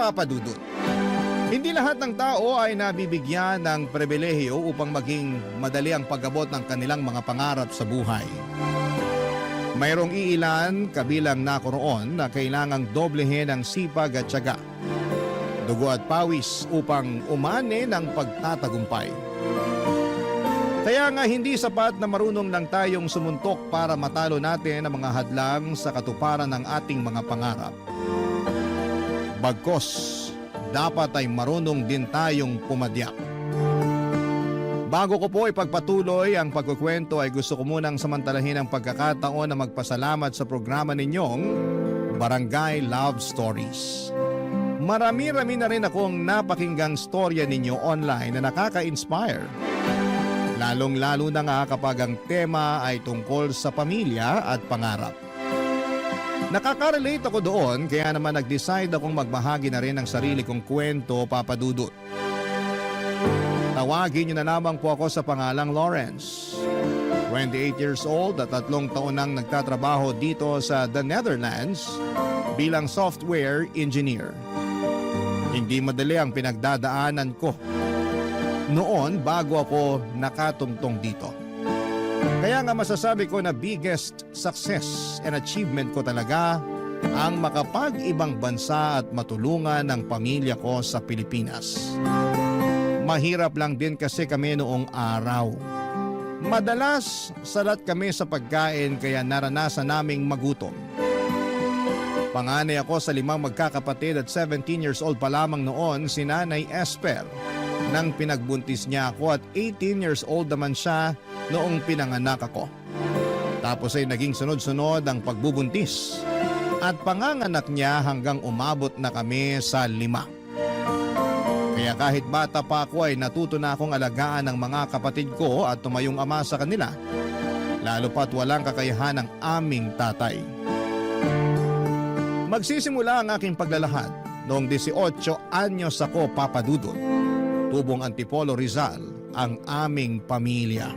Papa Dudut. Hindi lahat ng tao ay nabibigyan ng pribilehiyo upang maging madali ang pag-abot ng kanilang mga pangarap sa buhay. Mayroong iilan kabilang nakoroon na kailangang doblehin ang sipag at tiyaga, dugo at pawis upang umani ng pagtatagumpay. Kaya nga hindi sapat na marunong lang tayong sumuntok para matalo natin ang mga hadlang sa katuparan ng ating mga pangarap. Bagkus, dapat ay marunong din tayong pumadyak. Bago ko po ipagpatuloy ang pagkukwento ay gusto ko munang samantalahin ang pagkakataon na magpasalamat sa programa ninyong Barangay Love Stories. Marami-rami na rin akong napakinggang storya ninyo online na nakaka-inspire. Lalong-lalo na nga kapag ang tema ay tungkol sa pamilya at pangarap. Nakaka-relate ako doon kaya naman nag-decide akong magbahagi na rin ng sarili kong kwento, Papa Dudut. Tawagin niyo na lamang po ako sa pangalang Lawrence. 28 years old at 3 taon nang nagtatrabaho dito sa The Netherlands bilang software engineer. Hindi madali ang pinagdadaanan ko noon bago ako nakatungtong dito. Kaya nga masasabi ko na biggest success and achievement ko talaga ang makapag-ibang bansa at matulungan ang pamilya ko sa Pilipinas. Mahirap lang din kasi kami noong araw. Madalas salat kami sa pagkain kaya naranasan naming magutom. Panganay ako sa 5 magkakapatid at 17 years old pa lamang noon si Nanay Esper nang pinagbuntis niya ako at 18 years old naman siya noong pinanganak ako. Tapos ay naging sunod-sunod ang pagbubuntis at panganganak niya hanggang umabot na kami sa 5. Kaya kahit bata pa ako ay natuto na akong alagaan ng mga kapatid ko at tumayong ama sa kanila, lalo pat walang kakayahan ng aming tatay. Magsisimula ang aking paglalahad noong 18 anyos ako, Papa Dudut. Tubong Antipolo, Rizal ang aming pamilya.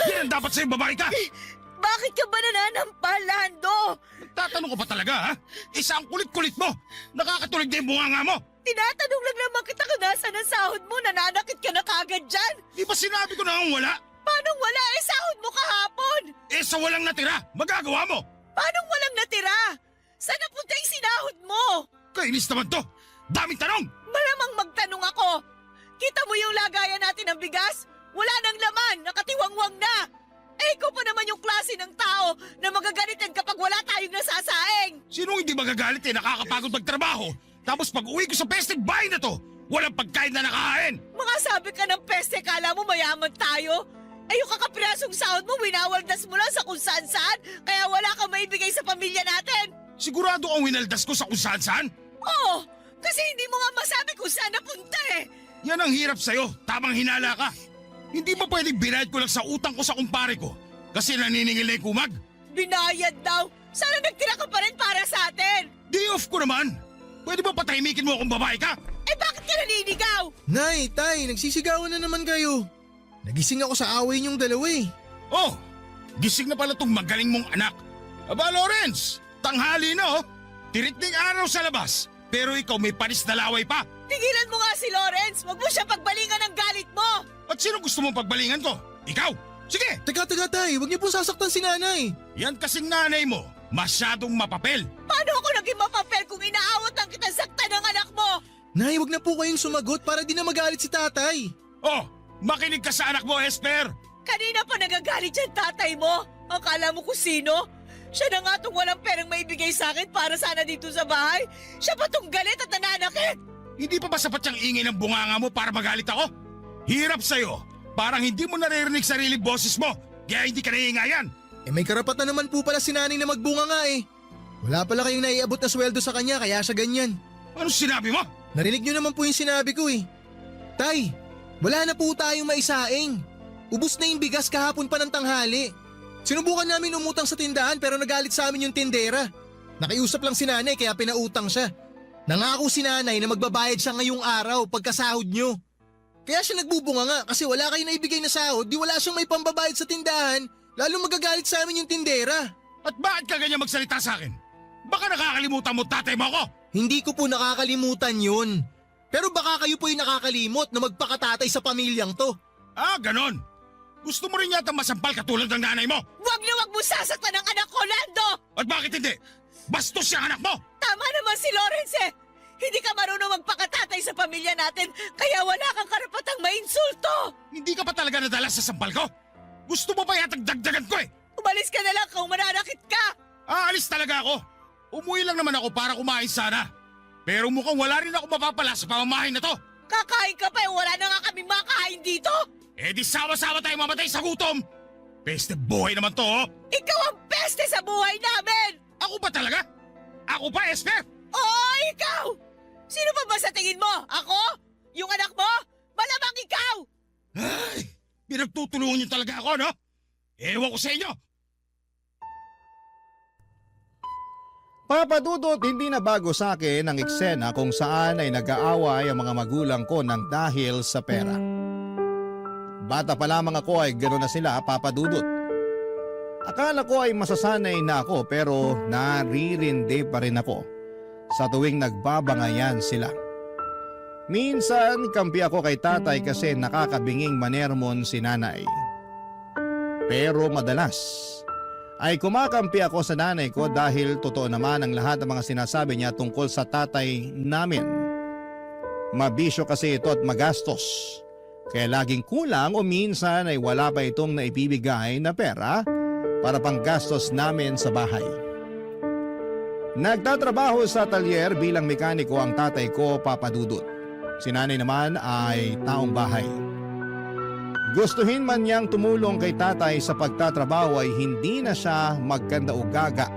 Yan ang dapat sa'yo, babae ka! Bakit ka ba nananampal, Lando? Tatanong ko pa talaga, ha? Isa ang kulit-kulit mo! Nakakatulig na yung bunganga mo! Tinatanong lang naman kita kung nasaan ang sahod mo, nananakit ka na kagad dyan. Di ba sinabi ko na ang wala? Paano wala sahod mo kahapon? Sa walang natira, magagawa mo! Paano walang natira? Saan napunta yung sinahod mo? Kainis naman to! Daming tanong! Malamang magtanong ako. Kita mo yung lagayan natin ng bigas? Wala nang laman, nakatiwangwang na. Ikaw pa naman yung klase ng tao na magagalitan kapag wala tayong nasasaing. Sinong hindi magagalit nakakapagod magtrabaho? Tapos pag uwi ko sa peste bahay na to, walang pagkain na nakahain! Mga sabi ka ng peste, kala mo mayaman tayo? Yung kakapirasong sahod mo, winawaldas mo lang sa kung saan-saan, kaya wala kang maibigay sa pamilya natin. Sigurado ang winaldas ko sa kung saan-saan? Oo, kasi hindi mo nga masabi kung saan napunta eh. Yan ang hirap sa'yo, tamang hinala ka. Hindi ba pwedeng binayad ko lang sa utang ko sa kumpare ko? Kasi naniningil na yung kumag? Binayad daw. Sana nagtira ka pa rin para sa atin. Day off ko naman. Pwede ba patahimikin mo akong babae ka? Bakit ka naninigaw? Nay, tay, nagsisigawan na naman kayo. Nagising ako sa away niyong dalawa eh. Oh, gising na pala tong magaling mong anak. Aba Lawrence, tanghali na oh. Tirik ng araw sa labas. Pero ikaw may panis na laway pa. Tigilan mo nga si Lawrence. Huwag mo siya pagbalingan ng galit mo. At sino gusto mong pagbalingan ko? Ikaw? Sige! Teka, tay, huwag niyo po sasaktan si nanay. Yan kasing nanay mo, masyadong mapapel. Paano ako naging mapapel kung inaawat ang kitang sakta ng anak mo? Nay, huwag na po kayong sumagot para di na magalit si tatay. Oh, makinig ka sa anak mo, Esper. Kanina pa nagagalit yung tatay mo. Akala mo kung sino? Siya na nga tong walang perang maibigay sa akin para sana dito sa bahay. Siya pa tong galit at nananakit. Hindi pa ba sapat yung ingay ng bunganga mo para magalit ako? Hirap sa'yo. Parang hindi mo naririnig sariling boses mo. Kaya hindi ka naiingayan. May karapatan naman po pala si nanay na magbunga nga eh. Wala pala kayong naiabot na sweldo sa kanya kaya siya ganyan. Ano sinabi mo? Narinig niyo naman po yung sinabi ko eh. Tay, Wala na po tayong maisaing. Ubus na yung bigas kahapon pa ng tanghali. Sinubukan namin umutang sa tindahan pero nagalit sa amin yung tindera. Nakiusap lang si nanay kaya pinautang siya. Nangako si nanay na magbabayad siya ngayong araw pagkasahod nyo. Kaya siya nagbubunga nga kasi wala kayo na ibigay na sahod, di wala siyang may pambabayad sa tindahan, lalo magagalit sa amin yung tindera. At bakit ka ganyan magsalita sa akin? Baka nakakalimutan mo tatay mo ako! Hindi ko po nakakalimutan yun. Pero baka kayo po yung nakakalimot na magpakatatay sa pamilyang to. Ah, ganon! Gusto mo rin yata masampal katulad ng nanay mo? Wag na wag mo sasaktan ang anak ko, Lando! At bakit hindi? Bastos siyang anak mo! Tama naman si Lawrence eh! Hindi ka marunong magpakatatay sa pamilya natin, kaya wala kang karapatang mainsulto! Hindi ka pa talaga nadala sa sampal ko? Gusto mo pa yatang dagdagan ko eh! Umalis ka na lang kung mananakit ka! Aalis talaga ako! Umuwi lang naman ako para kumain sana. Pero mukhang wala rin ako mapapala sa pamamahay na to. Kakain ka pa eh, wala na nga kaming makain dito! Eh di sama-sama tayo mamatay sa gutom! Peste buhay naman to oh! Ikaw ang peste sa buhay namin! Ako ba talaga? Ako pa, Esther? Oo, ikaw! Sino pa ba sa tingin mo? Ako? Yung anak mo? Malamang ikaw! Ay, pinagtutulungan niyo talaga ako, no? Ewan ko sa inyo! Papadudot, hindi na bago sa akin ang eksena kung saan ay nag-aaway ang mga magulang ko ng dahil sa pera. Bata pa lamang ako ay gano'n na sila, papadudot. Akala ko ay masasanay na ako pero naririndi pa rin ako sa tuwing nagbabangayan sila. Minsan kampi ako kay tatay kasi nakakabinging manermon si nanay. Pero madalas ay kumakampi ako sa nanay ko dahil totoo naman ang lahat ng mga sinasabi niya tungkol sa tatay namin. Mabisyo kasi ito at magastos. Kaya laging kulang o minsan ay wala pa itong naibibigay na pera para pang gastos namin sa bahay. Nagtatrabaho sa talyer bilang mekaniko ang tatay ko, papadudot. Si nanay naman ay taong bahay. Gustuhin man niyang tumulong kay tatay sa pagtatrabaho ay hindi na siya magkanda o gaga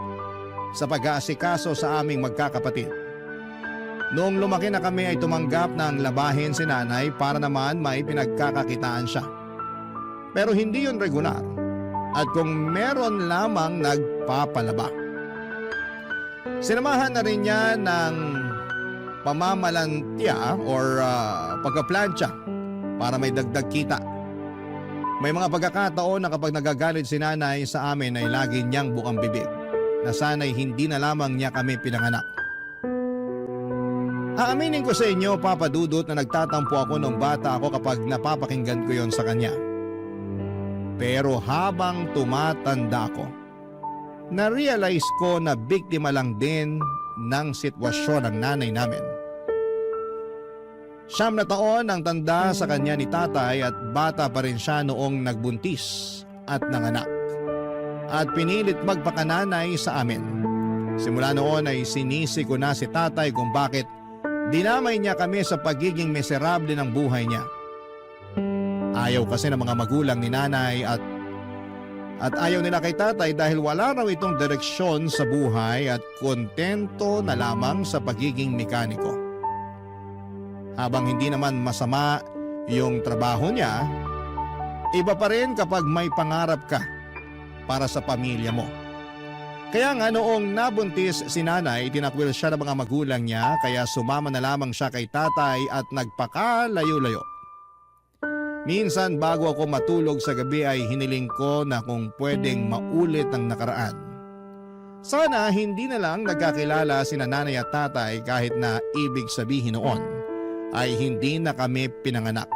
sa pag-aasikaso sa aming magkakapatid. Noong lumaki na kami ay tumanggap ng labahin si nanay para naman may pinagkakakitaan siya. Pero hindi yun regular at kung meron lamang nagpapalaba. Sinamahan na rin niya ng pamamalantya or pagkaplantsa para may dagdag kita. May mga pagkakataon na kapag nagagalit si nanay sa amin ay lagi niyang bukang bibig na sana'y hindi na lamang niya kami pinanganak. Aaminin ko sa inyo, papadudot, na nagtatampo ako nung bata ako kapag napapakinggan ko yon sa kanya. Pero habang tumatanda ako, na-realize ko na biktima lang din ng sitwasyon ng nanay namin. 9 na taon ang tanda sa kanya ni tatay at bata pa rin siya noong nagbuntis at nanganak. At pinilit magpakananay sa amin. Simula noon ay sinisi ko na si tatay kung bakit dinamay niya kami sa pagiging miserable ng buhay niya. Ayaw kasi ng mga magulang ni nanay at ayaw nila kay tatay dahil wala raw itong direksyon sa buhay at kontento na lamang sa pagiging mekaniko. Habang hindi naman masama yung trabaho niya, iba pa rin kapag may pangarap ka para sa pamilya mo. Kaya nga noong nabuntis si nanay, tinakwil siya ng mga magulang niya kaya sumama na lamang siya kay tatay at nagpakalayo-layo. Minsan bago ako matulog sa gabi ay hiniling ko na kung pwedeng maulit ang nakaraan. Sana hindi na lang nagkakilala sina nanay at tatay kahit na ibig sabihin noon ay hindi na kami pinanganak.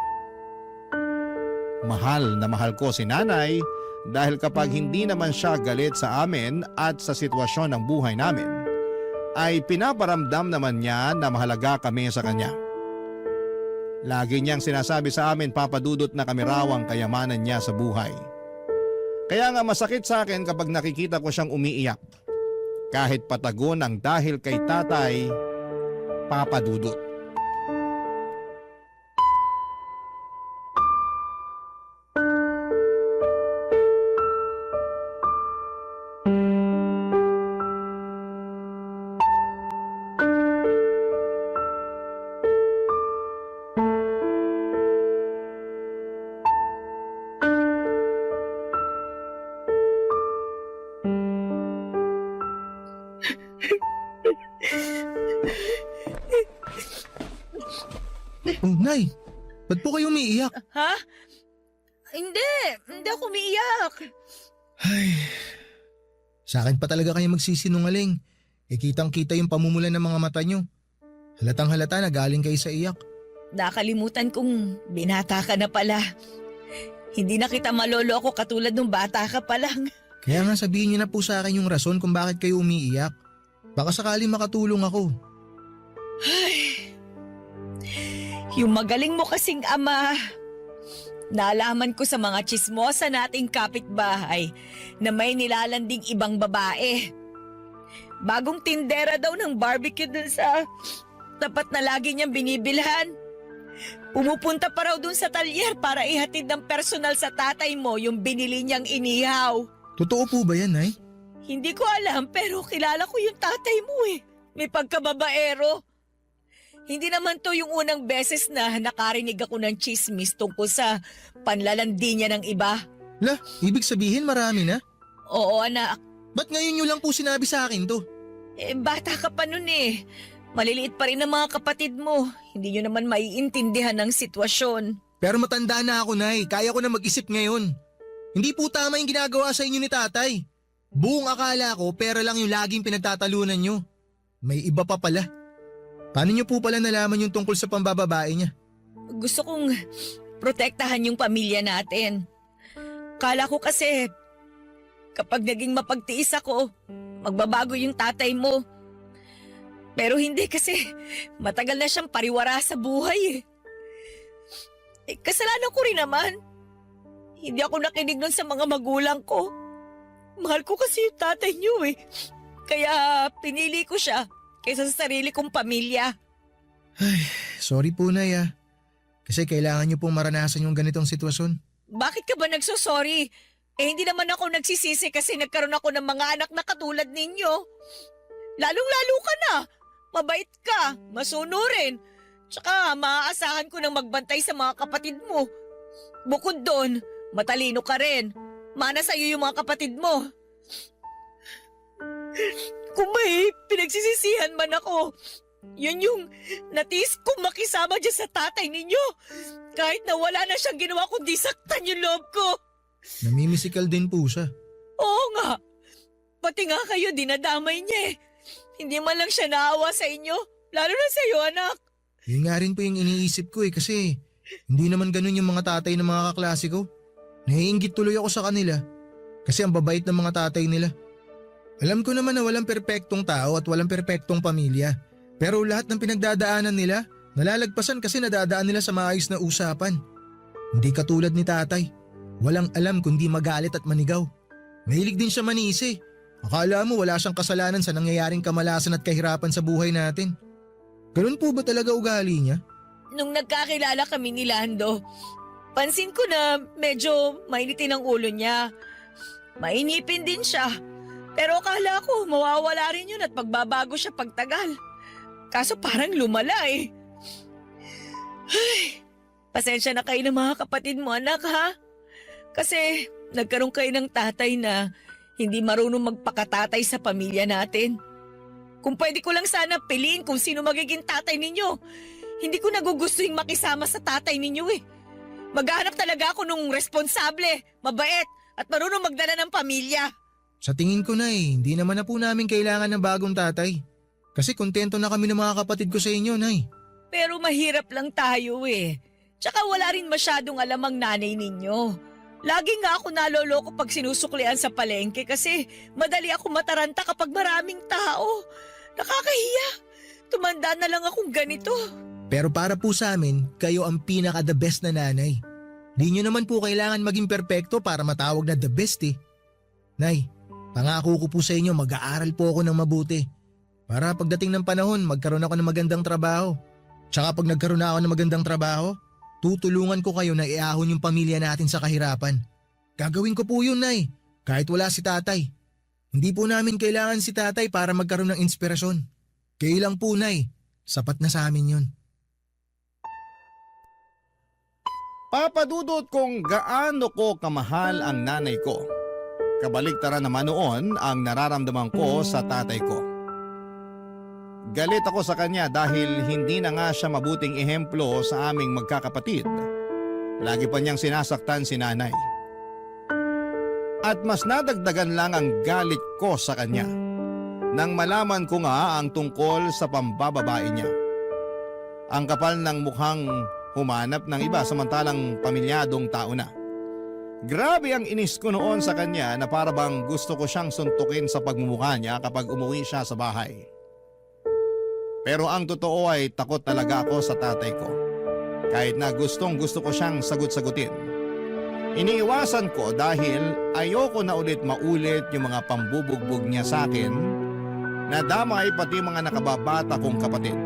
Mahal na mahal ko si nanay dahil kapag hindi naman siya galit sa amin at sa sitwasyon ng buhay namin, ay pinaparamdam naman niya na mahalaga kami sa kanya. Lagi niyang sinasabi sa amin, papadudot, na kami raw ang kayamanan niya sa buhay. Kaya nga masakit sa akin kapag nakikita ko siyang umiiyak. Kahit patago ng dahil kay tatay, papadudot. Nay, ba't po kayo umiiyak? Ha? Hindi ako umiiyak. Ay, sa akin pa talaga kayo magsisinungaling. Kitang-kita yung pamumulan ng mga mata nyo. Halatang halata na galing kayo sa iyak. Nakalimutan kong binata ka na pala. Hindi na kita malolo ako katulad nung bata ka pa lang. Kaya nga sabihin niyo na po sa akin yung rason kung bakit kayo umiiyak. Baka sakaling makatulong ako. Yung magaling mo kasing ama. Naalaman ko sa mga tsismosa nating kapitbahay na may nilalanding ibang babae. Bagong tindera daw ng barbecue dun sa tapat na lagi niyang binibilhan. Pumupunta pa raw dun sa talyer para ihatid ng personal sa tatay mo yung binili niyang inihaw. Totoo po ba yan, Nay? Hindi ko alam pero kilala ko yung tatay mo eh. May pagkababaero. Hindi naman to yung unang beses na nakarinig ako ng chismis tungkol sa panlalandi niya ng iba. La, ibig sabihin marami na? Oo anak, Ba't ngayon nyo lang po sinabi sa akin to? bata ka pa nun eh. Maliliit pa rin ang mga kapatid mo. Hindi nyo naman maiintindihan ng sitwasyon. Pero matanda na ako, Nay. Kaya ko na mag-isip ngayon. Hindi po tama yung ginagawa sa inyo ni tatay. Buong akala ko pera lang yung laging pinagtatalunan nyo. May iba pa pala. Paano nyo po pala nalaman yung tungkol sa pambababae niya? Gusto kong protektahan yung pamilya natin. Kala ko kasi kapag naging mapagtiis ako, magbabago yung tatay mo. Pero hindi kasi matagal na siyang pariwara sa buhay eh. Kasalanan ko rin naman. Hindi ako nakinig nun sa mga magulang ko. Mahal ko kasi yung tatay niyo eh. Kaya pinili ko siya kaysa sa sarili kong pamilya. Ay, sorry po, Nay ah. Kasi kailangan nyo pong maranasan yung ganitong sitwasyon. Bakit ka ba nagsosorry? Hindi naman ako nagsisisi kasi nagkaroon ako ng mga anak na katulad ninyo. Lalong-lalo ka na. Mabait ka, masunurin. Tsaka maaasahan ko nang magbantay sa mga kapatid mo. Bukod doon, matalino ka rin. Mana sa'yo yung mga kapatid mo. Kung may pinagsisisihan man ako, yun yung natiis kong makisama dyan sa tatay ninyo. Kahit na wala na siyang ginawa kundi saktan yung loob ko. Namimisikal din po siya. Oo nga. Pati nga kayo dinadamay niya eh. Hindi man lang siya naawa sa inyo. Lalo na sa'yo anak. Yun nga rin po yung iniisip ko kasi hindi naman ganun yung mga tatay ng mga kaklase ko. Naiinggit tuloy ako sa kanila kasi ang babait ng mga tatay nila. Alam ko naman na walang perpektong tao at walang perpektong pamilya. Pero lahat ng pinagdadaanan nila, nalalagpasan kasi nadadaan nila sa maayos na usapan. Hindi katulad ni tatay. Walang alam kundi magalit at manigaw. Mahilig din siya manisi. Akala mo wala siyang kasalanan sa nangyayaring kamalasan at kahirapan sa buhay natin. Ganun po ba talaga ugali niya? Nung nagkakilala kami ni Lando, pansin ko na medyo mainitin ang ulo niya. Mainipin din siya. Pero akala ko mawawala rin yun at magbabago siya pagtagal. Kaso parang lumala eh. Ay, pasensya na kayo ng mga kapatid mo anak ha. Kasi nagkaroon kayo ng tatay na hindi marunong magpakatatay sa pamilya natin. Kung pwede ko lang sana piliin kung sino magiging tatay ninyo. Hindi ko nagugustuhin makisama sa tatay ninyo eh. Maghahanap talaga ako nung responsable, mabait at marunong magdala ng pamilya. Sa tingin ko na hindi naman na po namin kailangan ng bagong tatay. Kasi kontento na kami ng mga kapatid ko sa inyo, Nay. Pero mahirap lang tayo eh. Tsaka wala rin masyadong alam ang nanay ninyo. Lagi nga ako naloloko pag sinusuklian sa palengke kasi madali ako mataranta kapag maraming tao. Nakakahiya. Tumanda na lang akong ganito. Pero para po sa amin, kayo ang pinaka the best na nanay. Di nyo naman po kailangan maging perpekto para matawag na the best eh. Nay, pangako ko po sa inyo mag-aaral po ako ng mabuti. Para pagdating ng panahon magkaroon ako ng magandang trabaho. Tsaka pag nagkaroon na ako ng magandang trabaho, tutulungan ko kayo na iahon yung pamilya natin sa kahirapan. Gagawin ko po yun, Nay, kahit wala si tatay. Hindi po namin kailangan si tatay para magkaroon ng inspirasyon. Kayo lang po, Nay. Sapat na sa amin yun. Papadudot kung gaano ko kamahal ang nanay ko. Kabaligtaran naman noon ang nararamdaman ko sa tatay ko. Galit ako sa kanya dahil hindi na nga siya mabuting ehemplo sa aming magkakapatid. Lagi pa niyang sinasaktan si nanay. At mas nadagdagan lang ang galit ko sa kanya nang malaman ko nga ang tungkol sa pambababae niya. Ang kapal ng mukhang humanap ng iba samantalang pamilyadong tao na. Grabe ang inis ko noon sa kanya na para bang gusto ko siyang suntukin sa pagmumukha niya kapag umuwi siya sa bahay. Pero ang totoo ay takot talaga ako sa tatay ko. Kahit na gustong gusto ko siyang sagot-sagutin. Iniiwasan ko dahil ayoko na ulit maulit yung mga pambubugbog niya sa akin na damay pati mga nakababata kong kapatid.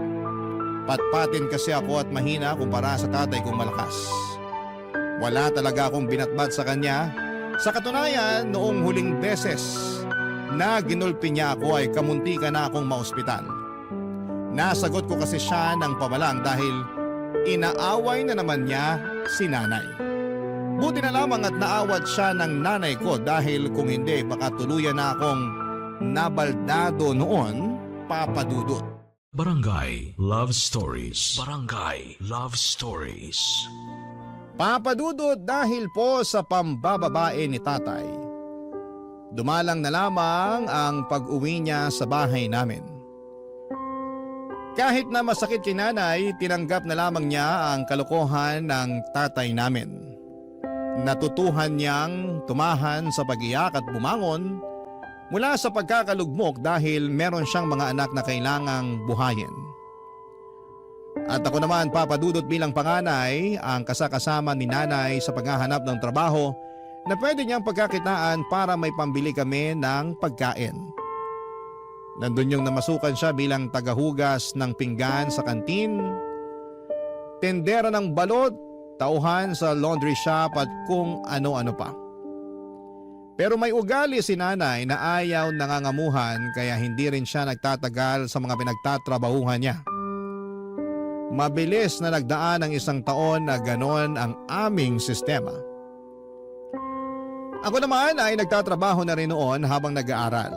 Patpatin kasi ako at mahina kumpara sa tatay kong malakas. Wala talaga akong binatbat sa kanya. Sa katunayan, noong huling beses na ginulpi niya ako ay kamuntikan na akong maospital. Nasagot ko kasi siya ng pamalang dahil inaaway na naman niya si nanay. Buti na lamang at naawat siya ng nanay ko dahil kung hindi baka tuluyan na akong nabaldado noon, Papa Dudut. Barangay Love Stories. Barangay Love Stories. Papa Dudut, dahil po sa pambababae ni tatay, dumalang na lamang ang pag-uwi niya sa bahay namin. Kahit na masakit kay nanay, tinanggap na lamang niya ang kalokohan ng tatay namin. Natutuhan niyang tumahan sa pag-iyak at bumangon mula sa pagkakalugmok dahil meron siyang mga anak na kailangang buhayin. At ako naman, Papa Dudut, bilang panganay, ang kasakasama ni nanay sa paghahanap ng trabaho na pwede niyang pagkakitaan para may pambili kami ng pagkain. Nandun yung namasukan siya bilang tagahugas ng pinggan sa kantin, tendera ng balot, tauhan sa laundry shop at kung ano-ano pa. Pero may ugali si nanay na ayaw nangangamuhan kaya hindi rin siya nagtatagal sa mga pinagtatrabahuhan niya. Mabilis na nagdaan ang 1 taon na ganon ang aming sistema. Ako naman ay nagtatrabaho na rin noon habang nag-aaral.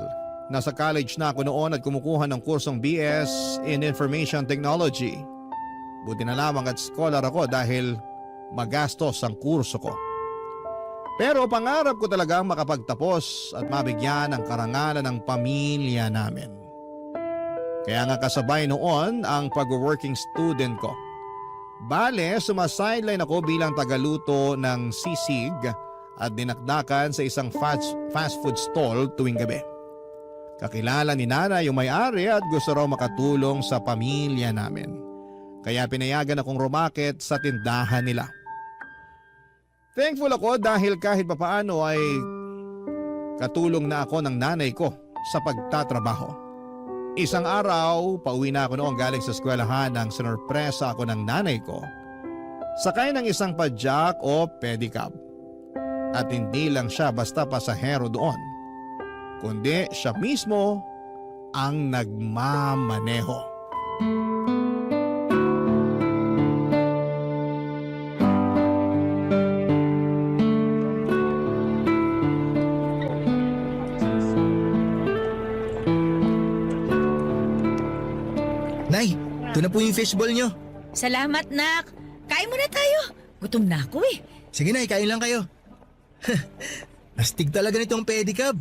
Nasa college na ako noon at kumukuha ng kursong BS in Information Technology. Buti na lamang at scholar ako dahil magastos ang kurso ko. Pero pangarap ko talagang makapagtapos at mabigyan ng karangalan ng pamilya namin. Kaya nga kasabay noon ang pag-working student ko. Bale, sumasideline ako bilang tagaluto ng sisig at dinakdakan sa isang fast food stall tuwing gabi. Kakilala ni nanay yung may-ari at gusto raw makatulong sa pamilya namin. Kaya pinayagan akong rumakit sa tindahan nila. Thankful ako dahil kahit papaano ay katulong na ako ng nanay ko sa pagtatrabaho. Isang araw, pauwi na ako noong galing sa eskwelahan nang sinurpresa ako ng nanay ko. Sakay ng isang padyak o pedicab. At hindi lang siya basta pasahero doon, kundi siya mismo ang nagmamaneho. Nay, ito na po yung fishball nyo. Salamat, nak. Kain muna tayo. Gutom na ako eh. Sige Nay, kain lang kayo. Astig talaga nitong pedicab.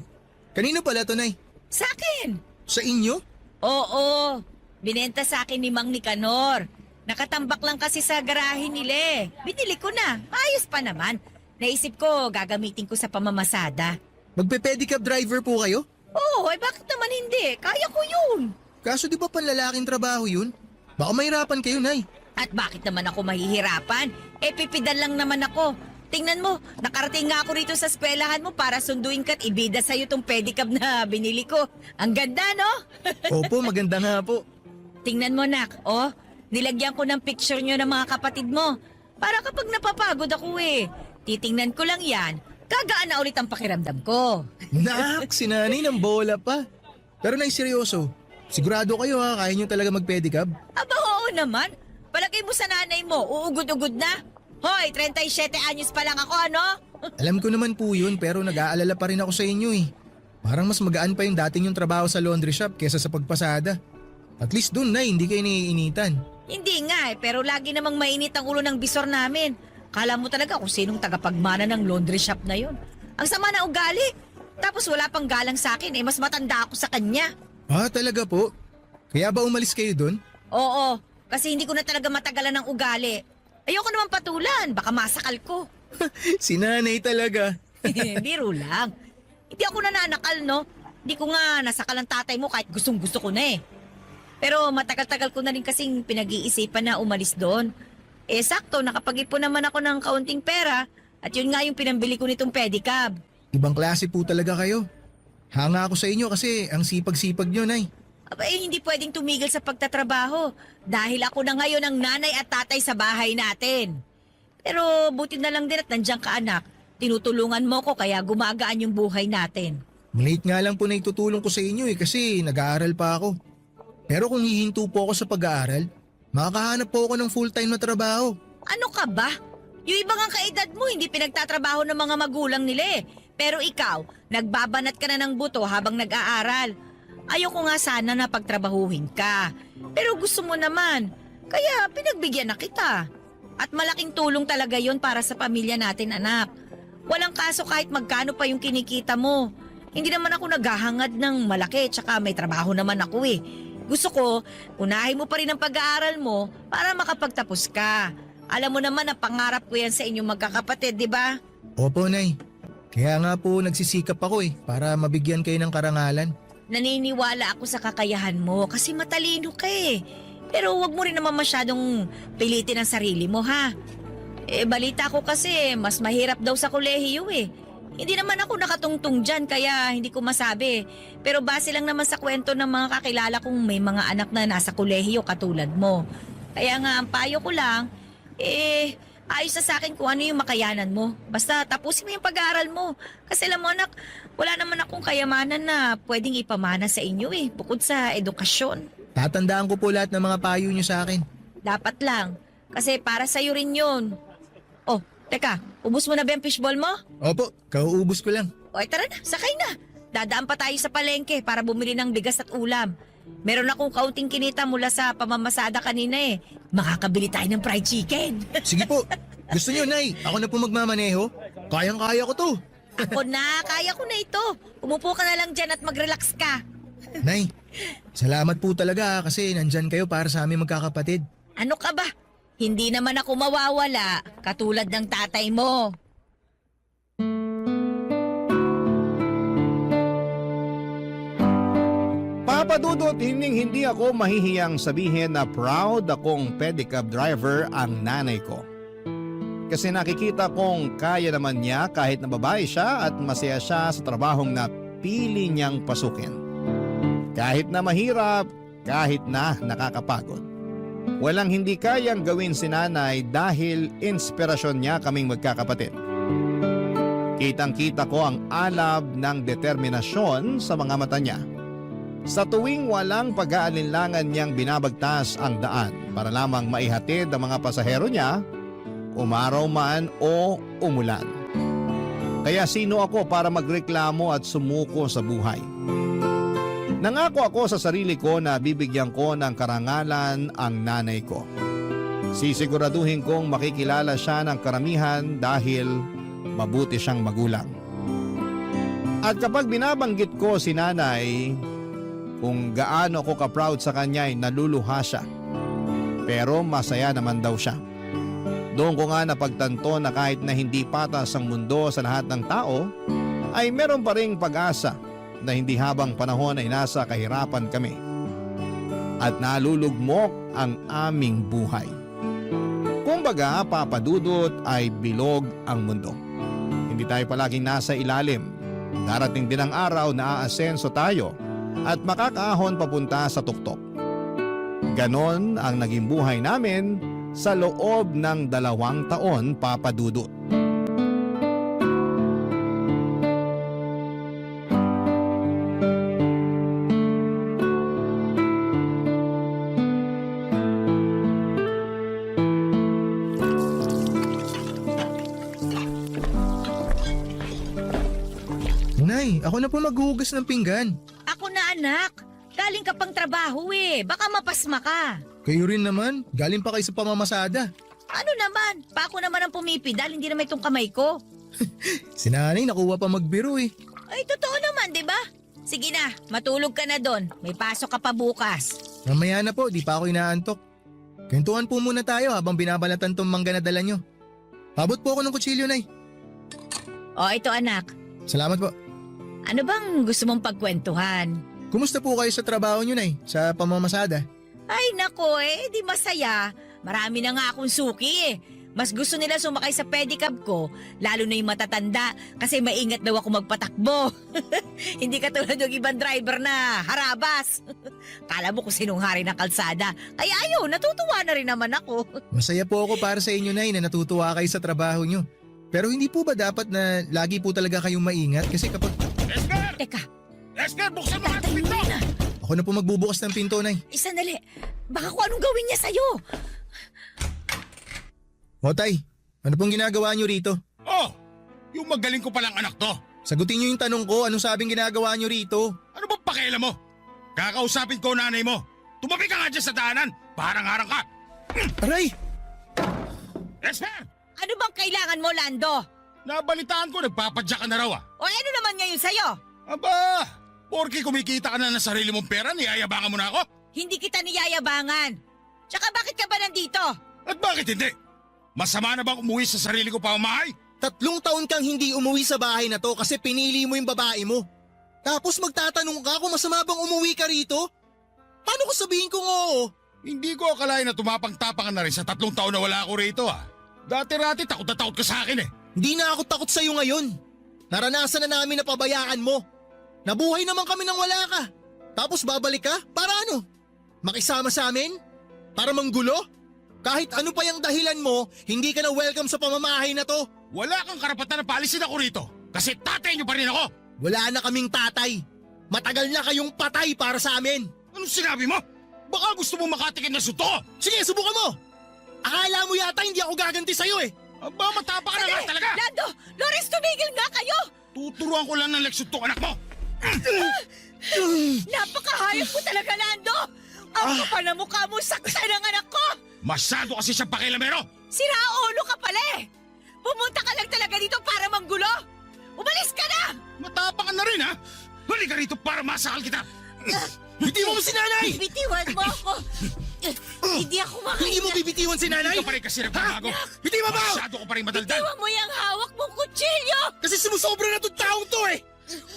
Kanino pala to, Nay? Sa akin. Sa inyo? Oo. Binenta sa akin ni Mang Nicanor. Nakatambak lang kasi sa garahe nila eh. Binili ko na. Ayos pa naman. Naisip ko, gagamitin ko sa pamamasada. Magpe-pedicab driver po kayo? Oo, eh bakit naman hindi? Kaya ko yun. Kaso di ba panlalaking trabaho yun? Baka mahirapan kayo, Nay. At bakit naman ako mahihirapan? Eh pipidan lang naman ako. Tingnan mo, nakarating nga ako rito sa eskwelahan mo para sunduin ka't ibida sa'yo tong pedicab na binili ko. Ang ganda, no? Opo, maganda nga po. Tingnan mo, nak. Oh, nilagyan ko ng picture nyo ng mga kapatid mo. Para kapag napapagod ako eh. Titingnan ko lang yan. Gagaan na ulit ang pakiramdam ko. Nak, si nanay ng bola pa. Pero Nay, seryoso. Sigurado kayo ha, kaya nyo talaga mag-pedicab? Aba, oo naman. Palagay mo sa nanay mo, uugod-ugod na. Hoy, 37 anyos pa lang ako, ano? Alam ko naman po yun, pero nag-aalala pa rin ako sa inyo eh. Parang mas magaan pa yung dating yung trabaho sa laundry shop kesa sa pagpasada. At least dun, Nay, hindi kayo naiinitan. Hindi nga pero lagi namang mainit ang ulo ng bisor namin. Kala mo talaga kung sinong tagapagmana ng laundry shop na yon. Ang sama na ugali. Tapos wala pang galang sa akin mas matanda ako sa kanya. Ah, talaga po? Kaya ba umalis kayo dun? Oo, kasi hindi ko na talaga matagalan ng ugali. Ayoko naman patulan, baka masakal ko. Si Nanay talaga. Biro lang. Hindi ako nananakal, no? Hindi ko nga nasakal ang tatay mo kahit gustong gusto ko na eh. Pero matagal-tagal ko na rin kasing pinag-iisipan na umalis doon. Sakto, nakapag-ipon naman ako ng kaunting pera at yun nga yung pinambili ko nitong pedicab. Ibang klase po talaga kayo. Hanga ako sa inyo kasi ang sipag-sipag nyo, Nay. Hindi pwedeng tumigil sa pagtatrabaho dahil ako na ngayon ang nanay at tatay sa bahay natin. Pero buti na lang din at nandiyan ka anak. Tinutulungan mo ko kaya gumagaan yung buhay natin. Late nga lang po na itutulong ko sa inyo kasi nag-aaral pa ako. Pero kung hihinto po ako sa pag-aaral, makakahanap po ako ng full-time na trabaho. Ano ka ba? Yung ibang ang kaedad mo hindi pinagtatrabaho ng mga magulang nila eh. Pero ikaw, nagbabanat ka na ng buto habang nag-aaral. Ayoko nga sana na pagtrabahuhin ka. Pero gusto mo naman. Kaya pinagbigyan na kita. At malaking tulong talaga yon para sa pamilya natin, anak. Walang kaso kahit magkano pa yung kinikita mo. Hindi naman ako naghahangad ng malaki tsaka may trabaho naman ako eh. Gusto ko, unahin mo pa rin ang pag-aaral mo para makapagtapos ka. Alam mo naman na pangarap ko yan sa inyong magkakapatid, di ba? Opo, Nay. Kaya nga po nagsisikap ako para mabigyan kayo ng karangalan. Naniniwala ako sa kakayahan mo kasi matalino ka eh. Pero wag mo rin naman masyadong pilitin ang sarili mo ha. Balita ko kasi mas mahirap daw sa kolehiyo eh. Hindi naman ako nakatungtong dyan kaya hindi ko masabi. Pero base lang naman sa kwento ng mga kakilala kong may mga anak na nasa kolehiyo katulad mo. Kaya nga ang payo ko lang, ayos na sa akin kung ano yung makayanan mo. Basta tapusin mo yung pag-aaral mo. Kasi alam mo anak, wala naman akong kayamanan na pwedeng ipamana sa inyo bukod sa edukasyon. Tatandaan ko po lahat ng mga payo niyo sa akin. Dapat lang. Kasi para sa'yo rin yun. Oh, teka, ubus mo na ba yung fishball mo? Opo, kauubos ko lang. Tara na, sakay na. Dadaan pa tayo sa palengke para bumili ng bigas at ulam. Meron akong kaunting kinita mula sa pamamasada kanina Makakabili tayo ng fried chicken. Sige po. Gusto niyo, Nay? Ako na po magmamaneho? Kayang-kaya ko to. Ako na, kaya ko na ito. Umupo ka na lang dyan at mag-relax ka. Nay, salamat po talaga kasi nandyan kayo para sa aming magkakapatid. Ano ka ba? Hindi naman ako mawawala, katulad ng tatay mo. Papa Dudut, hindi ako mahihiyang sabihin na proud akong pedicab driver ang nanay ko. Kasi nakikita kong kaya naman niya kahit na babae siya at masaya siya sa trabahong na pili niyang pasukin. Kahit na mahirap, kahit na nakakapagod. Walang hindi kayang gawin si nanay dahil inspirasyon niya kaming magkakapatid. Kitang-kita ko ang alab ng determinasyon sa mga mata niya. Sa tuwing walang pag-aalinlangan niyang binabagtas ang daan para lamang maihatid ang mga pasahero niya, umaraw man o umulan. Kaya sino ako para magreklamo at sumuko sa buhay? Nangako ako sa sarili ko na bibigyan ko ng karangalan ang nanay ko. Sisiguraduhin kong makikilala siya ng karamihan dahil mabuti siyang magulang. At kapag binabanggit ko si nanay, kung gaano ako ka-proud sa kanya ay naluluha siya. Pero masaya naman daw siya. Doon ko nga napagtanto na kahit na hindi patas ang mundo sa lahat ng tao, ay meron pa ring pag-asa na hindi habang panahon ay nasa kahirapan kami. At nalulugmok ang aming buhay. Kumbaga, Papa Dudut, ay bilog ang mundo. Hindi tayo palaging nasa ilalim. Darating din ang araw na aasenso tayo at makakaahon papunta sa tuktok. Ganon ang naging buhay namin sa loob ng 2 taon, Papa Dudut. Nay, ako na po maghuhugas ng pinggan. Ako na anak. galing ka pang trabaho eh. Baka mapasma ka. Kayo rin naman, galing pa kayo sa pamamasada. Ano naman? Pa ako naman ang pumipidal, hindi naman itong kamay ko. Si nanay nakuha pa magbiro eh. Ay, totoo naman, di ba? Sige na, matulog ka na doon. May pasok ka pa bukas. Mamaya na po, di pa ako inaantok. Kwentuhan po muna tayo habang binabalatan tong mangga na dala nyo. Habot po ako ng kutsilyo, Nay. O, ito anak. Salamat po. Ano bang gusto mong pagkwentuhan? Kumusta po kayo sa trabaho nyo, Nay? Sa pamamasada? Ay, nako eh, di masaya. Marami na nga akong suki eh. Mas gusto nila sumakay sa pedicab ko, lalo na yung matatanda, kasi maingat daw ako magpatakbo. Hindi katulad yung ibang driver na harabas. Kala mo kung sinong hari ng kalsada. Ay ayaw, natutuwa na rin naman ako. Masaya po ako para sa inyo, Nay, na natutuwa kayo sa trabaho nyo. Pero hindi po ba dapat na lagi po talaga kayong maingat? Kasi kapag... Esker! Teka, Esker, buksan mo ang tayo pinto! na. Ako na po magbubukas ng pinto, Nay. Sandali, baka kung anong gawin niya sa'yo. O, Tay, ano pong ginagawa nyo rito? Oh, yung magaling ko palang anak to. Sagutin nyo yung tanong ko, anong sabing ginagawa nyo rito? Ano ba pakialam mo? Kakausapin ko nanay mo. Tumabi ka nga dyan sa daanan. Parang harang ka. Aray! Esker! Ano bang kailangan mo, Lando? Nabalitaan ko, nagpapadya ka na raw ah. O ano naman ngayon sa'yo? Aba, porke kumikita ka na ng sarili mong pera, niyayabangan mo na ako? Hindi kita niyayabangan. Tsaka bakit ka ba nandito? At bakit hindi? Masama na bang umuwi sa sarili ko pamamahay? 3 taon kang hindi umuwi sa bahay na to kasi pinili mo yung babae mo. Tapos magtatanong ka kung masama bang umuwi ka rito? Paano ko sabihin kung oo? Hindi ko akalain na tumapang-tapangan na rin sa 3 taon na wala ako rito ah. Dati-rati takot na takot ka sa akin eh. Hindi na ako takot sa'yo ngayon. Naranasan na namin na pabayaan mo. Nabuhay naman kami nang wala ka. Tapos babalik ka? Para ano? Makisama sa amin? Para manggulo? Kahit ano pa yung dahilan mo, hindi ka na welcome sa pamamahay na to. Wala kang karapatan na paalisin ako rito. Kasi tatay niyo pa rin ako. Wala na kaming tatay. Matagal na kayong patay para sa amin. Anong sinabi mo? Baka gusto mo makatikin na suto ko. Sige, subukan mo. Akala mo yata hindi ako gaganti sa'yo eh. Aba, matapa ka na nga talaga. Lando! Loris, tumigil nga kayo! Tuturuan ko lang ng leksyon to anak mo. Napakahayop mo talaga, Lando! Ang kapal na mukha mo, saktan ng anak ko! Masyado kasi siyang pakilamero. Sira ulo ka pala eh! Pumunta ka lang talaga dito para manggulo! Umalis ka na! Matapang ka na rin ha. Huli ka rito para masakal kita. Bitiwan mo si nanay! Bitiwan mo ako! Hindi ako Hindi mo makailan. bibitiwan si nanay? Hindi ka pa rin kasi nagbabago. Bitiwan mo! Masyado ko pa rin madaldal. Bitiwan mo yung hawak mong kutsilyo! Kasi sumusobra na itong taong to eh!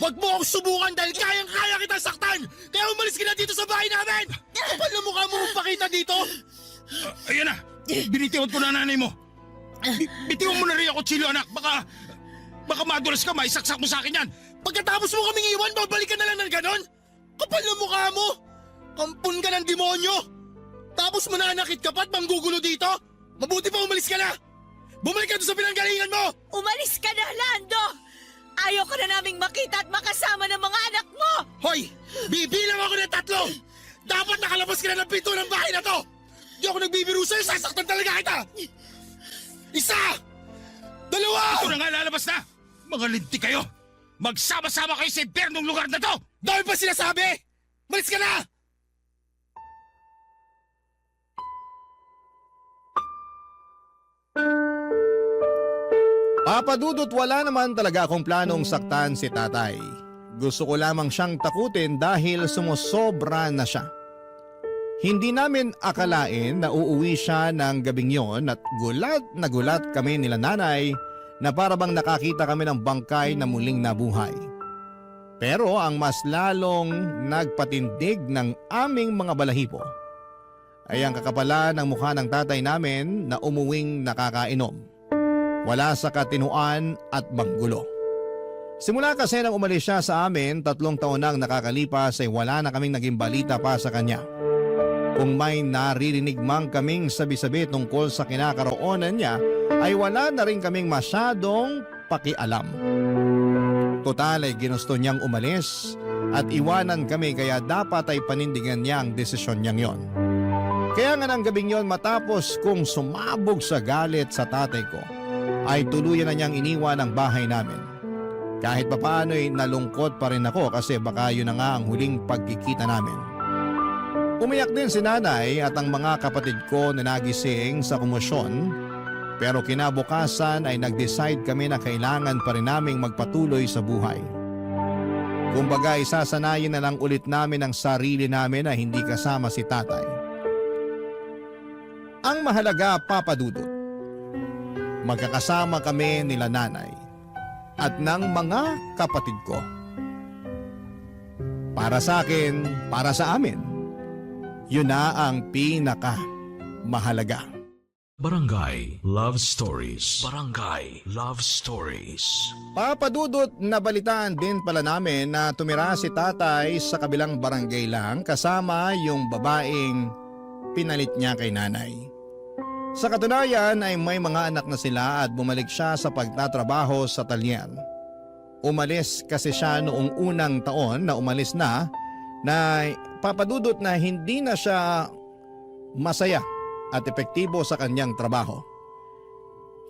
Huwag mo akong subukan dahil kayang-kaya kita saktan! Kaya umalis ka na dito sa bahay namin! Kapal na mukha mo magpakita dito! Ayan na. Binitiwan ko na nanay mo. Bitiwan mo na rin ako, Chilo anak. Baka madulas ka, maisaksak mo sa akin yan. Pagkatapos mo kaming iwan, babalik ka na lang ng ganon? Kapal na mukha mo! Kampun ka ng demonyo! Tapos mananakit ka pa at manggugulo dito? Mabuti pa umalis ka na! Bumalik ka doon sa pinanggalingan mo! Umalis ka na, Lando! Ayaw ka na naming makita at makasama ng mga anak mo! Hoy! Bibilang ako ng 3! Dapat nakalabas ka na ng pinto ng bahay na to! Di ako nagbibiro sa'yo, sasaktan talaga kita! 1! 2! Ito na nga lalabas na. Mga linti kayo. Magsama-sama kayo sa impernong lugar na to. Dahil pa sinasabi! Malis ka na! Papadudot wala naman talaga akong planong saktan si tatay. Gusto ko lamang siyang takutin dahil sumusobra na siya. Hindi namin akalain na uuwi siya ng gabing yon at gulat na gulat kami nila nanay na parabang nakakita kami ng bangkay na muling nabuhay. Pero ang mas lalong nagpatindig ng aming mga balahibo ay ang kakapalan ng mukha ng tatay namin na umuwing nakakainom. Wala sa katinuan at manggulo. Simula kasi nang umalis siya sa amin, 3 taon nang nakakalipas ay wala na kaming naging balita pa sa kanya. Kung may naririnig mang kaming sabi-sabi tungkol sa kinakaroonan niya, ay wala na rin kaming masyadong pakialam. Total ay ginusto niyang umalis at iwanan kami kaya dapat ay panindigan niya ang desisyon niyang yon. Kaya nga ng gabing yon matapos kong sumabog sa galit sa tatay ko, ay tuluyan na niyang iniwan ang bahay namin. Kahit papaano ay nalungkot pa rin ako kasi baka yun na nga ang huling pagkikita namin. Umiyak din si nanay at ang mga kapatid ko na nagising sa komosyon, pero kinabukasan ay nag-decide kami na kailangan pa rin naming magpatuloy sa buhay. Kumbaga isasanayin na lang ulit namin ang sarili namin na hindi kasama si tatay. Ang mahalaga, Papa Dudut, magkakasama kami nila nanay at ng mga kapatid ko. Para sa akin, para sa amin, yun na ang pinaka mahalaga. Barangay Love Stories. Barangay Love Stories. Papadudot, nabalitaan din pala namin na tumira si tatay sa kabilang barangay lang kasama yung babaeng pinalit niya kay nanay. Sa katunayan ay may mga anak na sila at bumalik siya sa pagtatrabaho sa talyer. Umalis kasi siya noong unang taon na umalis na papadudot na hindi na siya masaya at epektibo sa kanyang trabaho.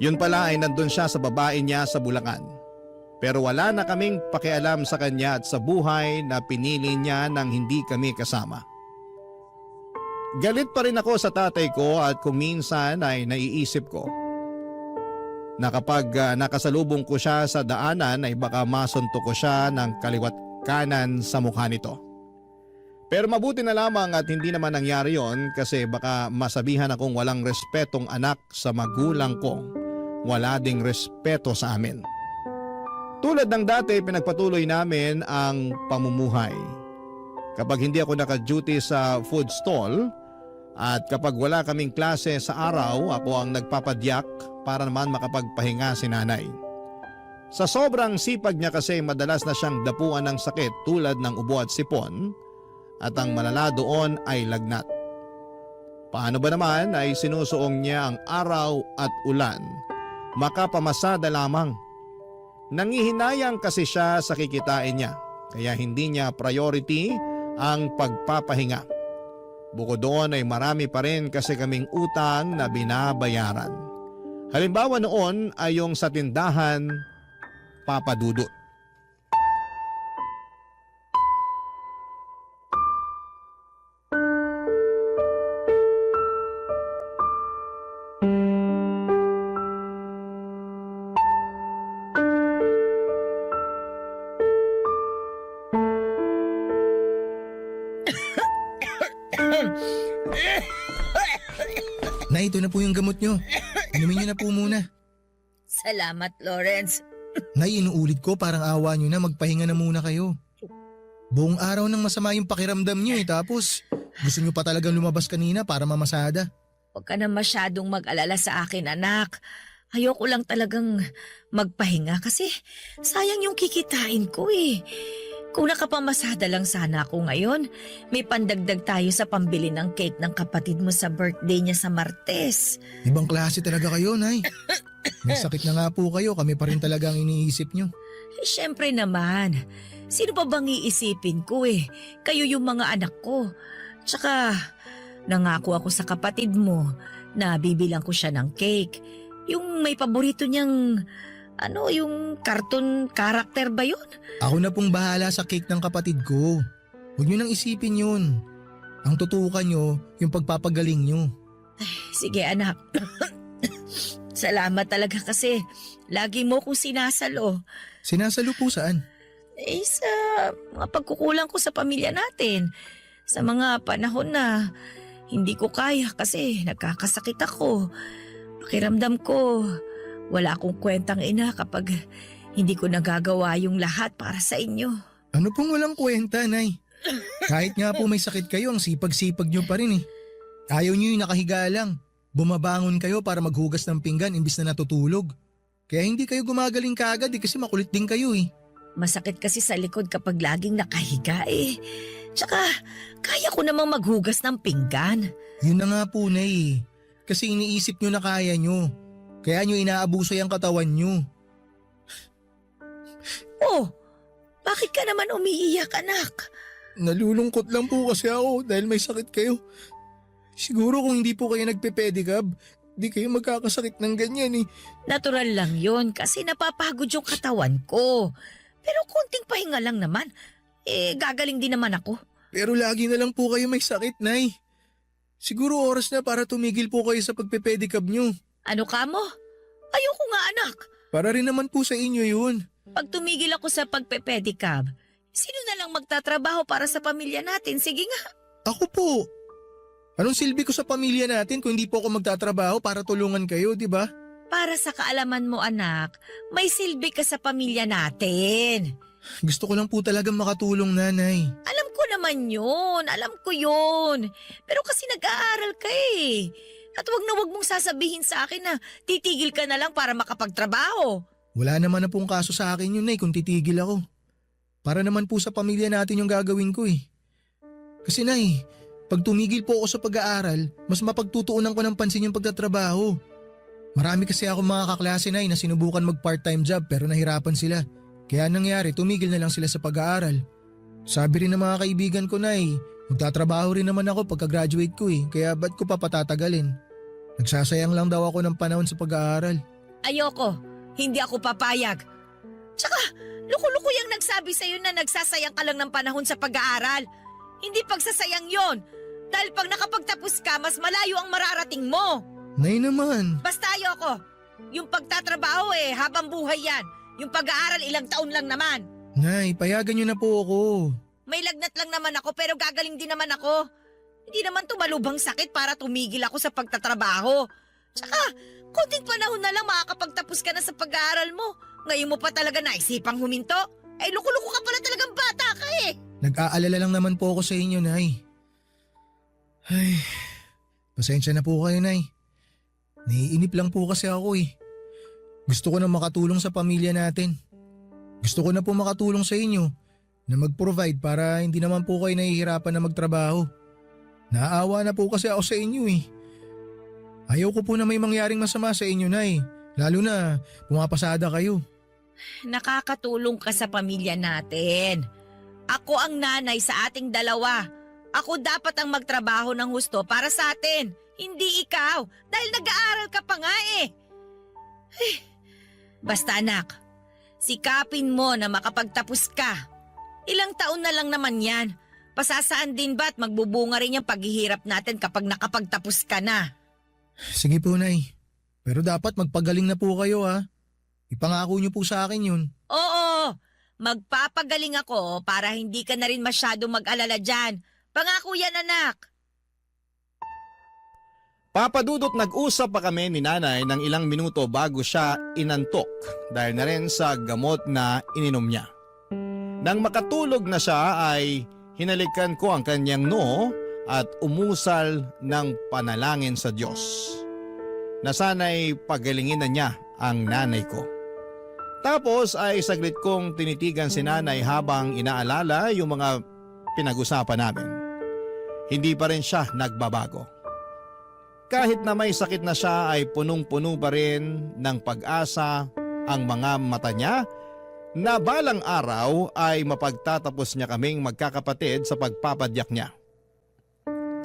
Yun pala ay nandun siya sa babae niya sa Bulacan. Pero wala na kaming pakialam sa kanya at sa buhay na pinili niya nang hindi kami kasama. Galit pa rin ako sa tatay ko at kung minsan ay naiisip ko na kapag nakasalubong ko siya sa daanan ay baka masuntok ko siya ng kaliwat kanan sa mukha nito. Pero mabuti na lamang at hindi naman nangyari yon kasi baka masabihan akong walang respetong anak sa magulang ko. Wala ding respeto sa amin. Tulad ng dati, pinagpatuloy namin ang pamumuhay. Kapag hindi ako naka-duty sa food stall at kapag wala kaming klase sa araw, ako ang nagpapadyak para naman makapagpahinga si nanay. Sa sobrang sipag niya kasi madalas na siyang dapuan ng sakit tulad ng ubo at sipon at ang malala doon ay lagnat. Paano ba naman ay sinusuong niya ang araw at ulan, makapamasada lamang. Nangihinayang kasi siya sa kikitain niya kaya hindi niya priority ang pagpapahinga. Bukod doon ay marami pa rin kasi kaming utang na binabayaran. Halimbawa noon ay yung sa tindahan, Papa Dudut. Nay, ito na po yung gamot nyo. Inumin nyo na po muna. Salamat, Lawrence. Nay, inuulit ko parang awa nyo na magpahinga na muna kayo. Buong araw nang masama yung pakiramdam nyo tapos gusto nyo pa talagang lumabas kanina para mamasada. Huwag ka na masyadong mag-alala sa akin, anak. Ayoko lang talagang magpahinga kasi sayang yung kikitain ko eh. Kung nakapamasada lang sana ako ngayon, may pandagdag tayo sa pambili ng cake ng kapatid mo sa birthday niya sa Martes. Ibang klase talaga kayo, Nay. May sakit na nga po kayo, kami pa rin talaga ang iniisip nyo. Eh, syempre naman. Sino pa bang iisipin ko eh? Kayo yung mga anak ko. Tsaka, nangako ako sa kapatid mo na bibilang ko siya ng cake. Yung may paborito niyang, yung cartoon character ba yun? Ako na pong bahala sa cake ng kapatid ko. Huwag nyo nang isipin yun. Ang tutukan nyo, yung pagpapagaling nyo. Sige anak. Salamat talaga kasi lagi mo kong sinasalo. Sinasalo po saan? Sa mga pagkukulang ko sa pamilya natin. Sa mga panahon na hindi ko kaya kasi nagkakasakit ako. Pakiramdam ko, wala akong kwentang ina kapag hindi ko nagagawa yung lahat para sa inyo. Ano pong walang kwenta, Nay? Kahit nga po may sakit kayo, ang sipag-sipag nyo pa rin eh. Ayaw nyo yung nakahiga lang. Bumabangon kayo para maghugas ng pinggan imbis na natutulog. Kaya hindi kayo gumagaling kaagad kasi makulit din kayo eh. Masakit kasi sa likod kapag laging nakahiga eh. Tsaka, kaya ko namang maghugas ng pinggan. Yun na nga po, Nay eh. Kasi iniisip nyo na kaya nyo. Kaya nyo inaabuso yung katawan nyo. Oh, bakit ka naman umiiyak, anak? Nalulungkot lang po kasi ako dahil may sakit kayo. Siguro kung hindi po kayo nagpe-pedicab, di kayo magkakasakit ng ganyan eh. Natural lang yon kasi napapagod yung katawan ko. Pero konting pahinga lang naman. Gagaling din naman ako. Pero lagi na lang po kayo may sakit, Nay. Siguro oras na para tumigil po kayo sa pagpepedicab nyo. Ano ka mo? Ayoko nga anak. Para rin naman po sa inyo yun. Pag tumigil ako sa pagpepedicab, sino na lang magtatrabaho para sa pamilya natin? Sige nga. Ako po. Anong silbi ko sa pamilya natin kung hindi po ako magtatrabaho para tulungan kayo, di ba? Para sa kaalaman mo anak, may silbi ka sa pamilya natin. Gusto ko lang po talagang makatulong, Nanay. Alam ko naman yun. Alam ko yun. Pero kasi nag-aaral ka eh. At wag mong sasabihin sa akin na titigil ka na lang para makapagtrabaho. Wala naman na pong kaso sa akin yun, Nay, kung titigil ako. Para naman po sa pamilya natin yung gagawin ko eh. Kasi, Nay, pag tumigil po ako sa pag-aaral, mas mapagtutuunan ko ng pansin yung pagtatrabaho. Marami kasi ako mga kaklase, Nay, na sinubukan mag-part-time job pero nahirapan sila. Kaya nangyari, tumigil na lang sila sa pag-aaral. Sabi rin ng mga kaibigan ko, Nay, magtatrabaho rin naman ako pagka-graduate ko eh, kaya ba't ko pa patatagalin? Nagsasayang lang daw ako ng panahon sa pag-aaral. Ayoko. Hindi ako papayag. Tsaka, luko-luko yung nagsabi sa'yo na nagsasayang ka lang ng panahon sa pag-aaral. Hindi pagsasayang yon. Dahil pag nakapagtapos ka, mas malayo ang mararating mo. Nay naman. Basta ayoko. Yung pagtatrabaho habang buhay yan. Yung pag-aaral ilang taon lang naman. Nay, payagan niyo na po ako. May lagnat lang naman ako pero gagaling din naman ako. Hindi naman tumalubang sakit para tumigil ako sa pagtatrabaho. Tsaka, konting panahon na lang makakapagtapos ka na sa pag-aaral mo. Ngayon mo pa talaga naisipang huminto? Luko-luko ka pala talagang bata ka eh. Nag-aalala lang naman po ako sa inyo, Nay. Ay, pasensya na po kayo, Nay. Naiinip lang po kasi ako eh. Gusto ko na makatulong sa pamilya natin. Gusto ko na po makatulong sa inyo na mag-provide para hindi naman po kayo nahihirapan na magtrabaho. Naawa na po kasi ako sa inyo eh. Ayaw ko po na may mangyaring masama sa inyo, Nay. Lalo na pumapasada kayo. Nakakatulong ka sa pamilya natin. Ako ang nanay sa ating dalawa. Ako dapat ang magtrabaho ng husto para sa atin. Hindi ikaw, dahil nag-aaral ka pa nga eh. Basta anak, sikapin mo na makapagtapos ka. Ilang taon na lang naman yan. Pasasaan din ba at magbubunga rin yung paghihirap natin kapag nakapagtapos ka na? Sige po, Nay. Pero dapat magpagaling na po kayo ha. Ipangako niyo po sa akin yun. Oo, magpapagaling ako para hindi ka na rin masyado mag-alala dyan. Pangako yan anak. Papadudot nag-usap pa kami ni nanay ng ilang minuto bago siya inantok dahil na rin sa gamot na ininom niya. Nang makatulog na siya ay hinalikan ko ang kanyang noo at umusal ng panalangin sa Diyos na sana'y pagalingin na niya ang nanay ko. Tapos ay saglit kong tinitigan si nanay habang inaalala yung mga pinag-usapan namin. Hindi pa rin siya nagbabago. Kahit na may sakit na siya ay punong-puno pa rin ng pag-asa ang mga mata niya na balang araw ay mapagtatapos niya kaming magkakapatid sa pagpapadyak niya.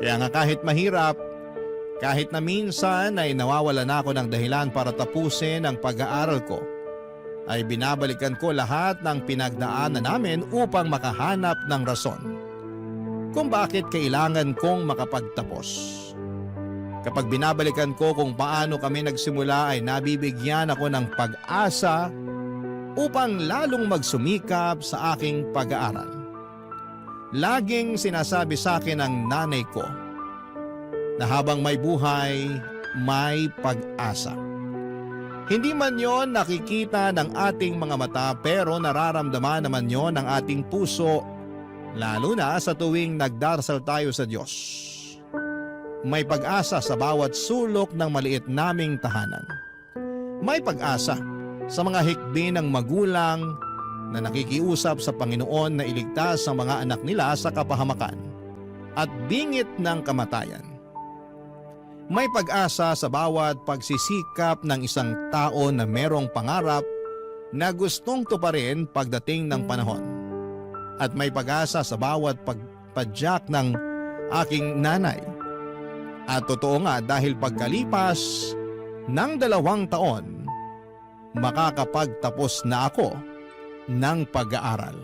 Kaya nga kahit mahirap, kahit na minsan ay nawawala na ako ng dahilan para tapusin ang pag-aaral ko, ay binabalikan ko lahat ng pinagdaanan namin upang makahanap ng rason kung bakit kailangan kong makapagtapos. Kapag binabalikan ko kung paano kami nagsimula ay nabibigyan ako ng pag-asa upang lalong magsumikap sa aking pag-aaral. Laging sinasabi sa akin ng nanay ko na habang may buhay, may pag-asa. Hindi man yon nakikita ng ating mga mata pero nararamdaman naman yon ng ating puso, lalo na sa tuwing nagdarasal tayo sa Diyos. May pag-asa sa bawat sulok ng maliit naming tahanan. May pag-asa sa mga hikbi ng magulang na nakikiusap sa Panginoon na iligtas ang mga anak nila sa kapahamakan at bingit ng kamatayan. May pag-asa sa bawat pagsisikap ng isang tao na merong pangarap na gustong tuparin pagdating ng panahon. At may pag-asa sa bawat pagpadyak ng aking nanay. At totoo nga dahil pagkalipas ng 2 taon, makakapagtapos na ako ng pag-aaral.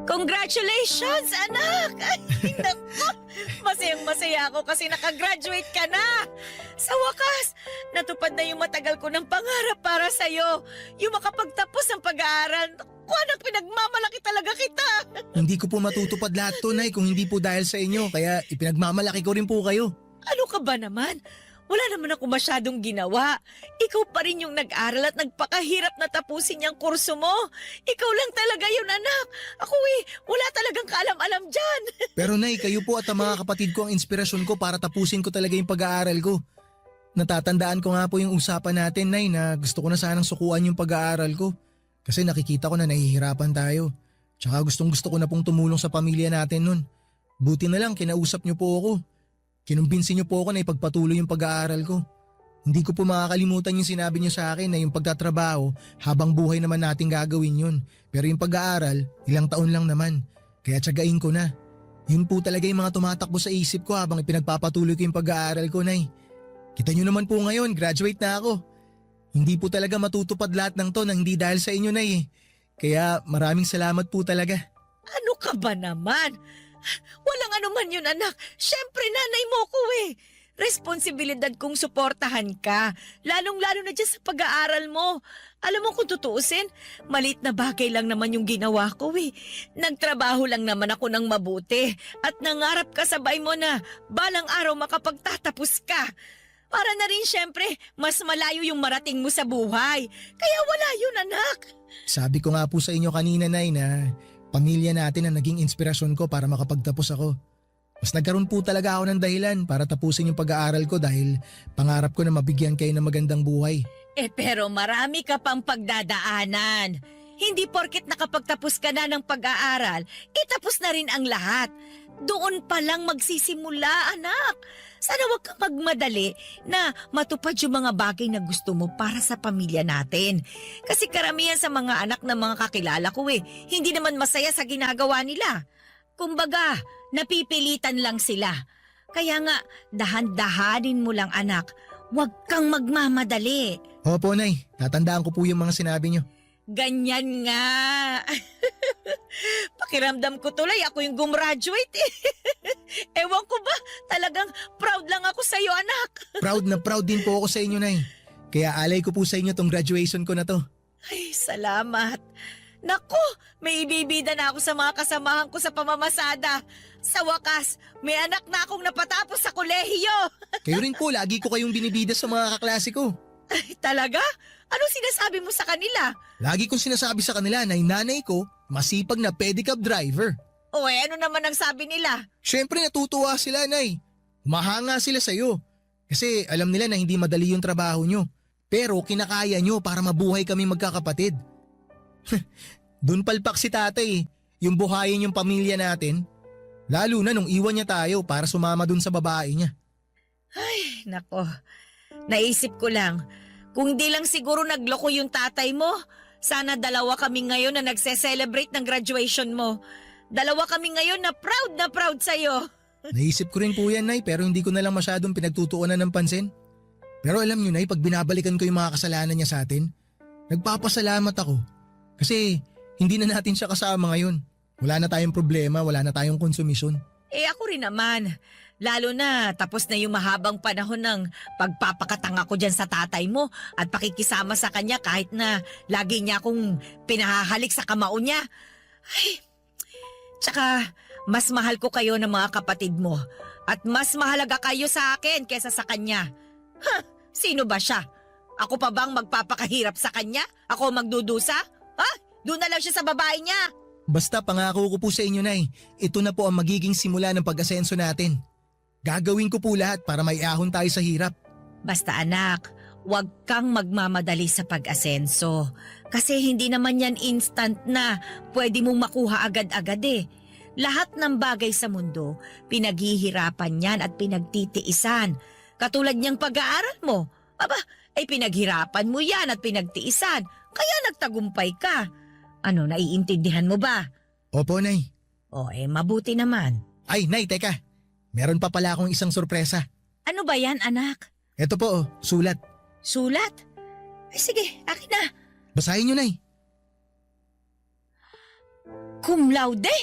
Congratulations, anak! Ay, naku! Masayang-masaya ako kasi nakagraduate ka na! Sa wakas, natupad na yung matagal ko ng pangarap para sa'yo. Yung makapagtapos ng pag-aaral. Naku, anak, pinagmamalaki talaga kita! Hindi ko po matutupad lahat to, Nay, kung hindi po dahil sa inyo. Kaya ipinagmamalaki ko rin po kayo. Ano ka ba naman? Wala naman ako masyadong ginawa. Ikaw pa rin yung nag-aral at nagpakahirap na tapusin yung kurso mo. Ikaw lang talaga yun, anak. Ako wala talagang kaalam-alam dyan. Pero Nay, kayo po at ang mga kapatid ko ang inspirasyon ko para tapusin ko talaga yung pag-aaral ko. Natatandaan ko nga po yung usapan natin, Nay, na gusto ko na sanang sukuan yung pag-aaral ko. Kasi nakikita ko na nahihirapan tayo. Tsaka gustong-gusto ko na pong tumulong sa pamilya natin nun. Buti na lang, kinausap niyo po ako. Kinumbinsi niyo po ako na ipagpatuloy yung pag-aaral ko. Hindi ko po makakalimutan yung sinabi niyo sa akin na yung pagtatrabaho, habang buhay naman natin gagawin yun. Pero yung pag-aaral, ilang taon lang naman. Kaya tiyagain ko na. Yun po talaga yung mga tumatakbo sa isip ko habang ipinagpapatuloy ko yung pag-aaral ko, Nay. Kita niyo naman po ngayon, graduate na ako. Hindi po talaga matutupad lahat ng to nang hindi dahil sa inyo, Nay. Kaya maraming salamat po talaga. Ano ka ba naman? Walang anuman yun, anak. Siyempre, nanay mo ko eh. Responsibilidad kong suportahan ka. Lalong-lalo na dyan sa pag-aaral mo. Alam mo kung tutuusin, maliit na bagay lang naman yung ginawa ko eh. Nagtrabaho lang naman ako ng mabuti. At nangarap ka sabay mo na balang araw makapagtatapos ka. Para na rin siyempre, mas malayo yung marating mo sa buhay. Kaya wala yun, anak. Sabi ko nga po sa inyo kanina, Nay, na pamilya natin ang naging inspirasyon ko para makapagtapos ako. Mas nagkaroon po talaga ako ng dahilan para tapusin yung pag-aaral ko dahil pangarap ko na mabigyan kayo ng magandang buhay. Pero marami ka pang pagdadaanan. Hindi porket nakapagtapos ka na ng pag-aaral, itapos na rin ang lahat. Doon pa lang magsisimula, anak. Sana wag kang magmadali na matupad yung mga bagay na gusto mo para sa pamilya natin. Kasi karamihan sa mga anak ng mga kakilala ko hindi naman masaya sa ginagawa nila. Kumbaga, napipilitan lang sila. Kaya nga, dahan-dahanin mo lang, anak. Huwag kang magmamadali. Opo, Nay. Tatandaan ko po yung mga sinabi niyo. Ganyan nga. Pakiramdam ko tuloy ako yung gumraduate eh. Ewan ko ba, talagang proud lang ako sa'yo, anak. Proud na proud din po ako sa inyo, Nay. Kaya alay ko po sa inyo tong graduation ko na to. Ay, salamat. Naku, may ibibida na ako sa mga kasamahan ko sa pamamasada. Sa wakas, may anak na akong napatapos sa kolehiyo. Kayo rin po, lagi ko kayong binibida sa mga kaklase ko. Ay, talaga? Anong sinasabi mo sa kanila? Lagi kong sinasabi sa kanila na yung nanay ko, masipag na pedicab driver. O ano naman ang sabi nila? Siyempre natutuwa sila, Nay. Humahanga sila sa'yo. Kasi alam nila na hindi madali yung trabaho nyo. Pero kinakaya nyo para mabuhay kami magkakapatid. Doon palpak si tatay, yung buhayin yung pamilya natin. Lalo na nung iwan niya tayo para sumama dun sa babae niya. Ay, nako. Naisip ko lang, kung di lang siguro nagloko yung tatay mo, sana dalawa kami ngayon na nagse-celebrate ng graduation mo. Dalawa kami ngayon na proud sa'yo. Naisip ko rin po yan, Nay, pero hindi ko na lang masyadong pinagtutuunan ng pansin. Pero alam niyo, Nay, pag binabalikan ko yung mga kasalanan niya sa atin, nagpapasalamat ako. Kasi hindi na natin siya kasama ngayon. Wala na tayong problema, wala na tayong konsumisyon. Ako rin naman. Lalo na tapos na yung mahabang panahon ng pagpapakatanga ko dyan sa tatay mo at pakikisama sa kanya kahit na lagi niya akong pinahahalik sa kamao niya. Ay, tsaka mas mahal ko kayo ng mga kapatid mo at mas mahalaga kayo sa akin kesa sa kanya. Sino ba siya? Ako pa bang magpapakahirap sa kanya? Ako magdudusa? Doon na lang siya sa babae niya. Basta pangako ko po sa inyo, Nay, ito na po ang magiging simula ng pag-asenso natin. Gagawin ko po lahat para maiahon tayo sa hirap. Basta anak, huwag kang magmamadali sa pag-asenso. Kasi hindi naman yan instant na pwede mong makuha agad-agad eh. Lahat ng bagay sa mundo, pinaghihirapan yan at pinagtitiisan. Katulad niyang pag-aaral mo. Ay pinaghirapan mo yan at pinagtiisan. Kaya nagtagumpay ka. Ano, naiintindihan mo ba? Opo, Nay. Mabuti naman. Ay, Nay, teka. Meron pa pala akong isang sorpresa. Ano ba yan, anak? Ito po, sulat. Sulat? Ay sige, akin na. Basahin niyo, Nay. Cum laude?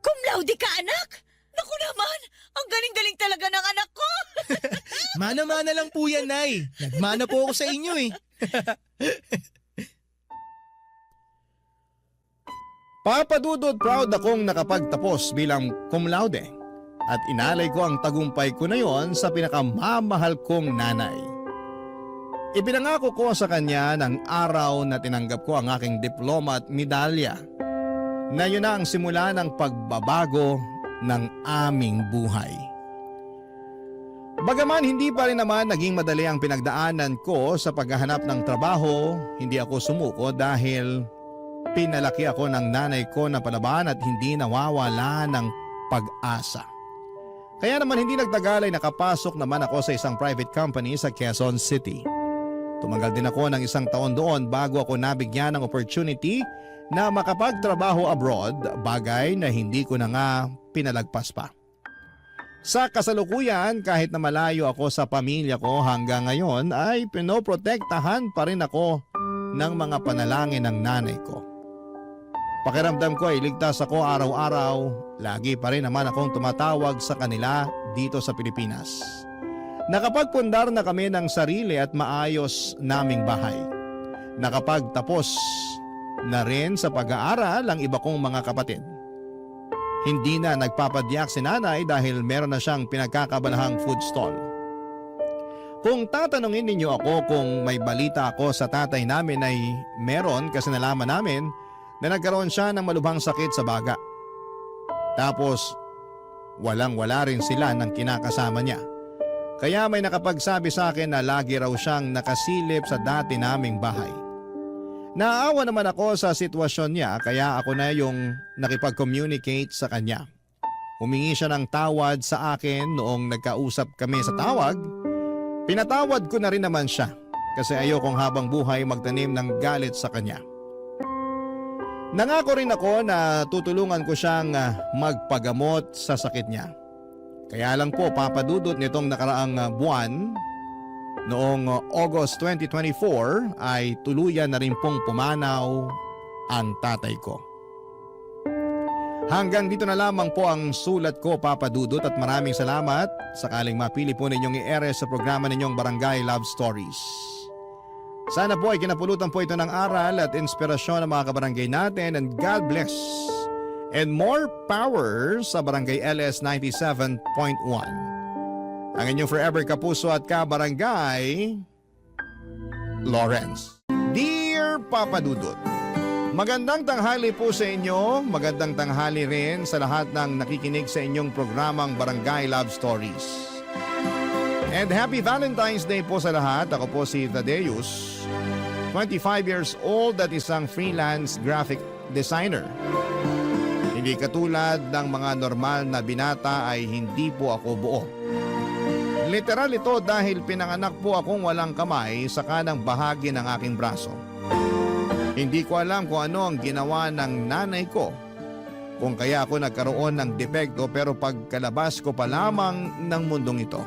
Cum laude ka, anak? Naku naman, ang galing-galing talaga ng anak ko. Mana-mana lang po yan, Nay. Nagmana po ako sa inyo eh. Papa Dudut, proud akong nakapagtapos bilang cum laude at inalay ko ang tagumpay ko na yon sa pinakamamahal kong nanay. Ipinangako ko sa kanya ng araw na tinanggap ko ang aking diploma at medalya na yun na ang simula ng pagbabago ng aming buhay. Bagaman hindi pa rin naman naging madali ang pinagdaanan ko sa paghahanap ng trabaho, hindi ako sumuko dahil pinalaki ako ng nanay ko na palaban at hindi nawawala ng pag-asa. Kaya naman hindi nagtagal ay nakapasok naman ako sa isang private company sa Quezon City. Tumagal din ako ng 1 taon doon bago ako nabigyan ng opportunity na makapagtrabaho abroad, bagay na hindi ko na nga pinalagpas pa. Sa kasalukuyan, kahit na malayo ako sa pamilya ko hanggang ngayon ay pinoprotektahan pa rin ako ng mga panalangin ng nanay ko. Pakiramdam ko ay ligtas ako araw-araw, lagi pa rin naman akong tumatawag sa kanila dito sa Pilipinas. Nakapagpundar na kami ng sarili at maayos naming bahay. Nakapagtapos na rin sa pag-aaral ang iba kong mga kapatid. Hindi na nagpapadiyak si nanay dahil meron na siyang pinagkakabalahang food stall. Kung tatanungin ninyo ako kung may balita ako sa tatay namin ay meron kasi nalaman namin na nagkaroon siya ng malubhang sakit sa baga. Tapos walang-wala rin sila ng kinakasama niya. Kaya may nakapagsabi sa akin na lagi raw siyang nakasilip sa dati naming bahay. Naawa naman ako sa sitwasyon niya kaya ako na yung nakipag-communicate sa kanya. Humingi siya ng tawad sa akin noong nagkausap kami sa tawag. Pinatawad ko na rin naman siya kasi ayokong habang buhay magtanim ng galit sa kanya. Nangako rin ako na tutulungan ko siyang magpagamot sa sakit niya. Kaya lang po papadudot nitong nakaraang buwan, noong August 2024 ay tuluyan na rin pong pumanaw ang tatay ko. Hanggang dito na lamang po ang sulat ko, Papa Dudut, at maraming salamat sakaling mapili po ninyong i-air sa programa ninyong Barangay Love Stories. Sana po ay kinapulutan po ito ng aral at inspirasyon ng mga kabarangay natin, and God bless and more power sa Barangay LS 97.1. Ang inyong forever kapuso at kabarangay, Lawrence. Dear Papa Dudut, magandang tanghali po sa inyo, magandang tanghali rin sa lahat ng nakikinig sa inyong programang Barangay Love Stories. And happy Valentine's Day po sa lahat. Ako po si Thaddeus, 25 years old at isang freelance graphic designer. Hindi katulad ng mga normal na binata ay hindi po ako buo. Literal ito dahil pinanganak po akong walang kamay sa kanang bahagi ng aking braso. Hindi ko alam kung ano ang ginawa ng nanay ko, kung kaya ako nagkaroon ng depekto, pero pagkalabas ko pa lamang ng mundong ito,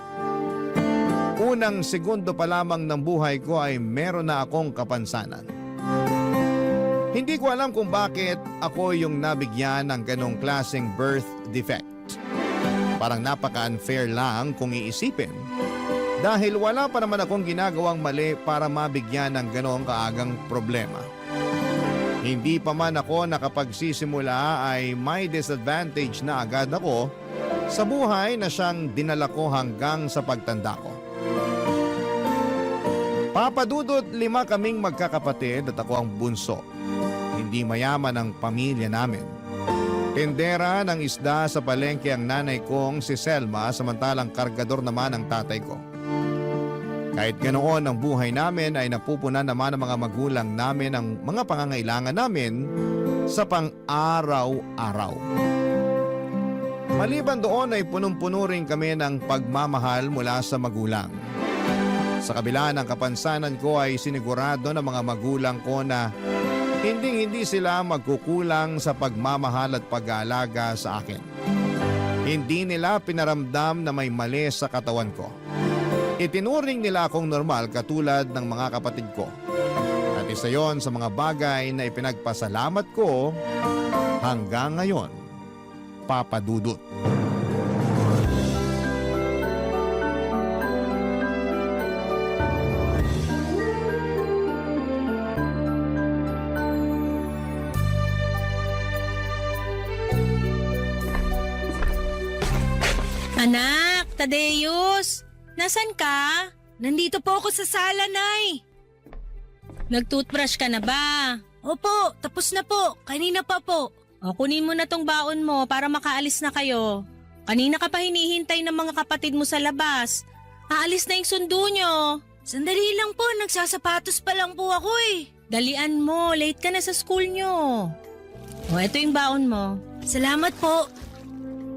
unang segundo pa lamang ng buhay ko ay meron na akong kapansanan. Hindi ko alam kung bakit ako yung nabigyan ng ganong klaseng birth defect. Parang napaka-unfair lang kung iisipin. Dahil wala pa naman akong ginagawang mali para mabigyan ng ganong kaagang problema. Hindi pa man ako nakapagsisimula ay may disadvantage na agad ako sa buhay na siyang dinala ko hanggang sa pagtanda ko. Papadudot, 5 kaming magkakapatid at ako ang bunso. Hindi mayaman ang pamilya namin. Tendera ng isda sa palengke ang nanay kong si Selma, samantalang kargador naman ang tatay ko. Kahit ganoon ang buhay namin ay napupunan naman ng mga magulang namin ang mga pangangailangan namin sa pang-araw-araw. Maliban doon ay punong-puno rin kami ng pagmamahal mula sa magulang. Sa kabila ng kapansanan ko ay sinigurado ng mga magulang ko na hindi sila magkukulang sa pagmamahal at pag-aalaga sa akin. Hindi nila pinaramdam na may mali sa katawan ko. Itinuring nila akong normal katulad ng mga kapatid ko. At isa yon sa mga bagay na ipinagpasalamat ko Hanggang ngayon, Papa Dudut. Anak, Tadeus, nasan ka? Nandito po ako sa sala, Nay. Nag-toothbrush ka na ba? Opo, tapos na po. Kanina pa po. O, kunin mo na tong baon mo para makaalis na kayo. Kanina ka pa hinihintay ng mga kapatid mo sa labas. Aalis na yung sundo nyo. Sandali lang po, nagsasapatos pa lang po ako eh. Dalian mo, late ka na sa school nyo. O, eto yung baon mo. Salamat po.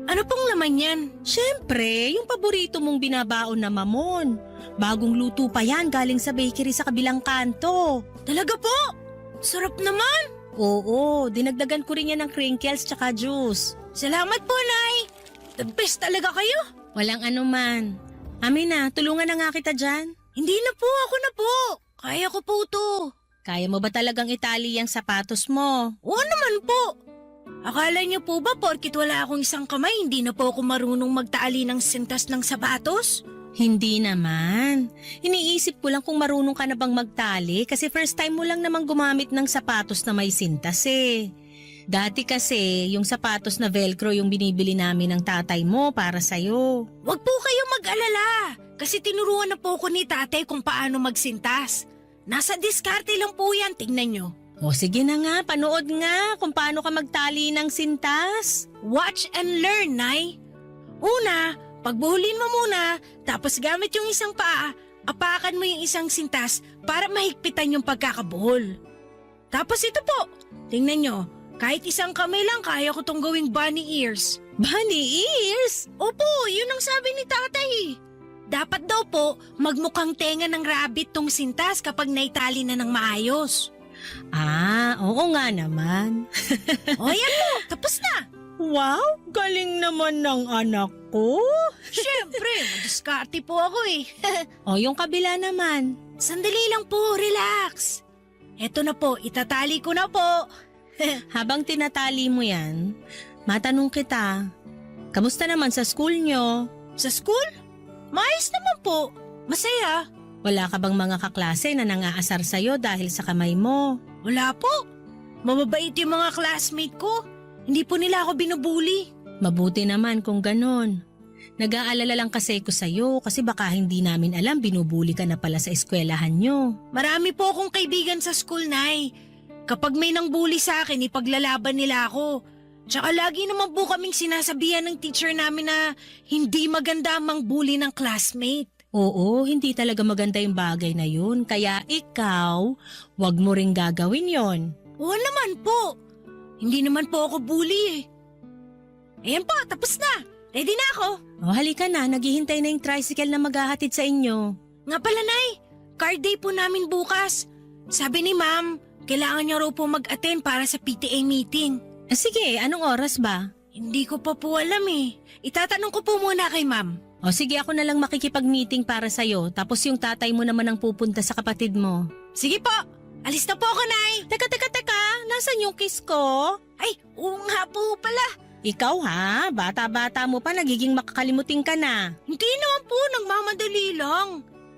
Ano pong laman yan? Siyempre, yung paborito mong binabaon na mamon. Bagong luto pa yan galing sa bakery sa kabilang kanto. Talaga po? Sarap naman. Oo, dinagdagan ko rin yan ng crinkles tsaka juice. Salamat po, Nay. The best talaga kayo. Walang anuman. Amin na, tulungan na nga kita dyan. Hindi na po, ako na po. Kaya ko po to. Kaya mo ba talagang itali yung sapatos mo? Oo naman po. Akala niyo po ba porkit wala akong isang kamay, hindi na po ako marunong magtaali ng sintas ng sapatos? Hindi naman. Iniisip ko lang kung marunong ka na bang magtali kasi first time mo lang namang gumamit ng sapatos na may sintas eh. Dati kasi yung sapatos na velcro yung binibili namin ng tatay mo para sa'yo. Wag po kayo mag-alala kasi tinuruan na po ko ni tatay kung paano magsintas. Nasa diskarte lang po yan, tingnan nyo. O sige na nga, panood nga kung paano ka magtali ng sintas. Watch and learn, Nay. Una, pagbuhulin mo muna, tapos gamit yung isang paa, apakan mo yung isang sintas para mahigpitan yung pagkakabuhol. Tapos ito po, tingnan nyo, kahit isang kamay lang kaya ko tong gawing bunny ears. Bunny ears? Opo, yun ang sabi ni tatay. Dapat daw po magmukhang tenga ng rabbit tong sintas kapag naitali na ng maayos. Ah, oo nga naman. O yan po, tapos na. Wow, galing naman ng anak ko. Siyempre, madiskarte po ako eh. O yung kabila naman. Sandali lang po, relax. Eto na po, itatali ko na po. Habang tinatali mo yan, matanong kita, kamusta naman sa school nyo? Sa school? Maayos naman po, masaya. Wala ka bang mga kaklase na nangaasar sa'yo dahil sa kamay mo? Wala po. Mababait yung mga classmate ko. Hindi po nila ako binubuli. Mabuti naman kung ganon. Nag-aalala lang kasi ko sa'yo kasi baka hindi namin alam binubuli ka na pala sa eskwelahan nyo. Marami po akong kaibigan sa school, Nay. Kapag may nang bully sa akin, ipaglalaban nila ako. Tsaka lagi naman po kaming sinasabihan ng teacher namin na hindi maganda ang bully ng classmate. Oo, hindi talaga maganda yung bagay na yun. Kaya ikaw, wag mo ring gagawin yon. Oo naman po. Hindi naman po ako bully eh. Ayan po, tapos na. Ready na ako. O halika na, naghihintay na yung tricycle na maghahatid sa inyo. Nga pala, Nay, card day po namin bukas. Sabi ni Ma'am, kailangan niyo raw po mag-attend para sa PTA meeting. Sige, anong oras ba? Hindi ko pa po alam eh. Itatanong ko po muna kay Ma'am. O sige, ako na lang makikipag-meeting para sa'yo. Tapos yung tatay mo naman ang pupunta sa kapatid mo. Sige po, alis na po ako, Nay. Teka, nasan yung kiss ko? Ay, oo nga po pala. Ikaw ha, bata-bata mo pa nagiging makakalimutin ka na. Hindi naman po, nagmamadali lang.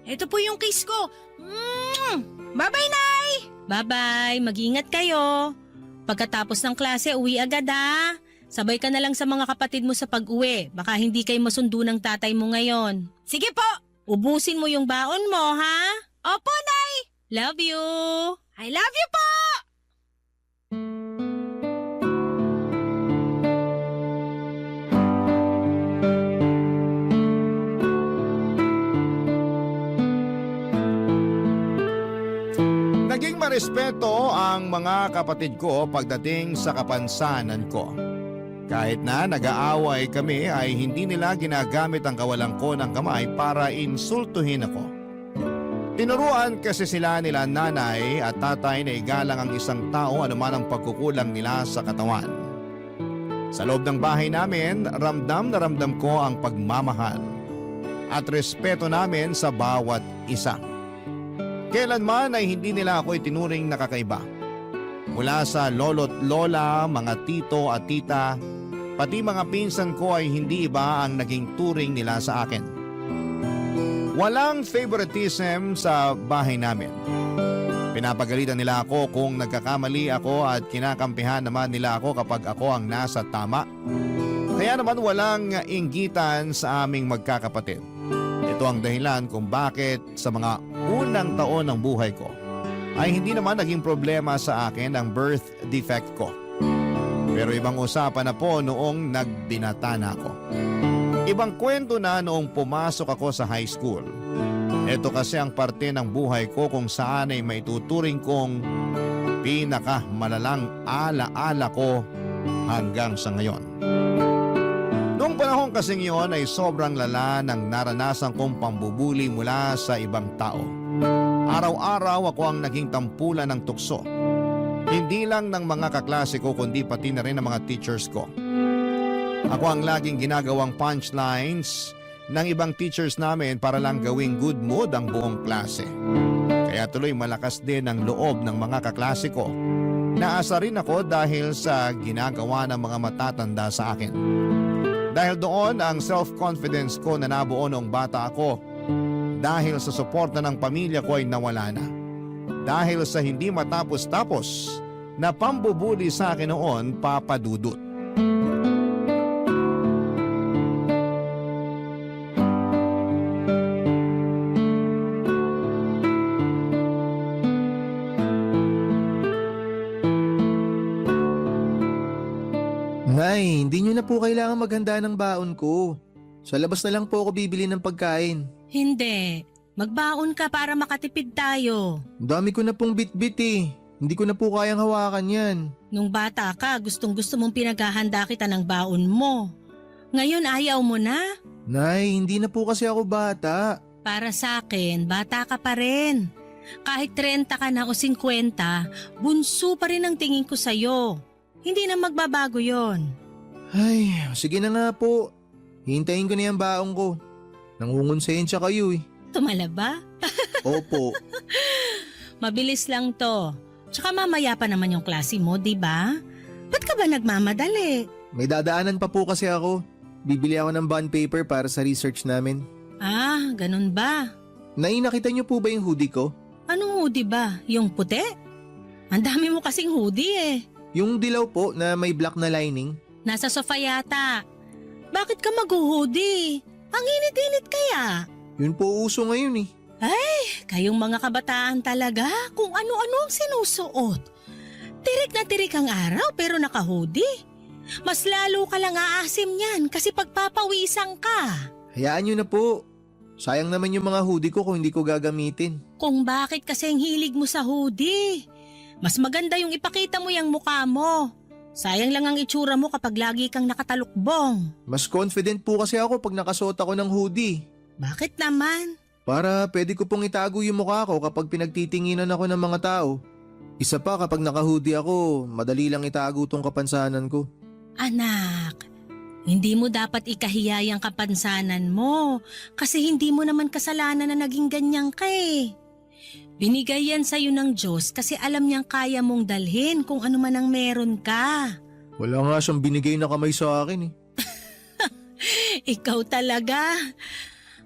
Ito po yung kiss ko. Bye-bye, Nay! Bye-bye, mag-ingat kayo. Pagkatapos ng klase, uwi agad ha. Sabay ka na lang sa mga kapatid mo sa pag-uwi. Baka hindi kayo masundo ng tatay mo ngayon. Sige po! Ubusin mo yung baon mo, ha? Opo, Nay! Love you! I love you po! Naging marespeto ang mga kapatid ko pagdating sa kapansanan ko. Kahit na nag-aaway kami ay hindi nila ginagamit ang kawalang ko ng kamay para insultuhin ako. Tinuruan kasi sila nila nanay at tatay na igalang ang isang tao anuman ang pagkukulang nila sa katawan. Sa loob ng bahay namin, ramdam na ramdam ko ang pagmamahal at respeto namin sa bawat isa. Kailanman ay hindi nila ako itinuring na kakaiba. Mula sa lolo't lola, mga tito at tita, pati mga pinsan ko ay hindi iba ang naging turing nila sa akin. Walang favoritism sa bahay namin. Pinapagalitan nila ako kung nagkakamali ako at kinakampihan naman nila ako kapag ako ang nasa tama. Kaya naman walang inggitan sa aming magkakapatid. Ito ang dahilan kung bakit sa mga unang taon ng buhay ko ay hindi naman naging problema sa akin ang birth defect ko. Pero ibang usapan na po noong nagbinata na ako. Ibang kwento na noong pumasok ako sa high school. Ito kasi ang parte ng buhay ko kung saan ay maituturing kong pinakamalalang ala-ala ko hanggang sa ngayon. Noong panahon kasing yon ay sobrang lala ng naranasan kong pambubuli mula sa ibang tao. Araw-araw ako ang naging tampulan ng tukso. Hindi lang ng mga kaklase ko kundi pati na rin ng mga teachers ko. Ako ang laging ginagawang punchlines ng ibang teachers namin para lang gawing good mood ang buong klase. Kaya tuloy malakas din ang loob ng mga kaklase ko. Naasa rin ako dahil sa ginagawa ng mga matatanda sa akin. Dahil doon ang self-confidence ko na nabuo noong bata ako. Dahil sa suporta ng pamilya ko ay nawala na. Dahil sa hindi matapos-tapos na pambubuli sa akin noon, Papa Dudut. Nay, hindi nyo na po kailangan maghanda ng baon ko. Sa labas na lang po ako bibili ng pagkain. Hindi. Magbaon ka para makatipid tayo. Ang dami ko na pong bit-bit eh. Hindi ko na po kayang hawakan yan. Nung bata ka, gustong-gusto mong pinaghahanda kita ng baon mo. Ngayon ayaw mo na? Nay, hindi na po kasi ako bata. Para sa akin, bata ka pa rin. Kahit 30 ka na o 50, bunso pa rin ang tingin ko sa'yo. Hindi na magbabago yon. Ay, sige na nga po. Hintayin ko na yung baon ko. Nangungonsensya kayo eh. Tumala ba? Opo. Mabilis lang to. Tsaka mamaya pa naman yung klase mo, di ba? Ba't ka ba nagmamadali? May dadaanan pa po kasi ako. Bibili ako ng bond paper para sa research namin. Ah, ganun ba? Nay, nakita niyo po ba yung hoodie ko? Anong hoodie ba? Yung puti? Ang dami mo kasing hoodie eh. Yung dilaw po na may black na lining. Nasa sofa yata. Bakit ka mag-hoodie? Ang init-init kaya. Yun po uso ngayon eh. Kayong mga kabataan talaga kung ano-ano ang sinusuot. Tirik na tirik ang araw pero naka-hoodie. Mas lalo ka lang aasim niyan kasi pagpapawisan ka. Hayaan niyo na po. Sayang naman yung mga hoodie ko kung hindi ko gagamitin. Kung bakit kasi ang hilig mo sa hoodie. Mas maganda yung ipakita mo yung mukha mo. Sayang lang ang itsura mo kapag lagi kang nakatalukbong. Mas confident po kasi ako pag nakasuot ako ng hoodie. Bakit naman? Para pwede ko pong itago yung mukha ko kapag pinagtitinginan ako ng mga tao. Isa pa kapag naka-hoodie ako, madali lang itago tong kapansanan ko. Anak, hindi mo dapat ikahiya yung kapansanan mo kasi hindi mo naman kasalanan na naging ganyan ka eh. Binigay yan sa'yo ng Diyos kasi alam niyang kaya mong dalhin kung ano man ang meron ka. Wala nga siyang binigay na kamay sa akin eh. Ikaw talaga.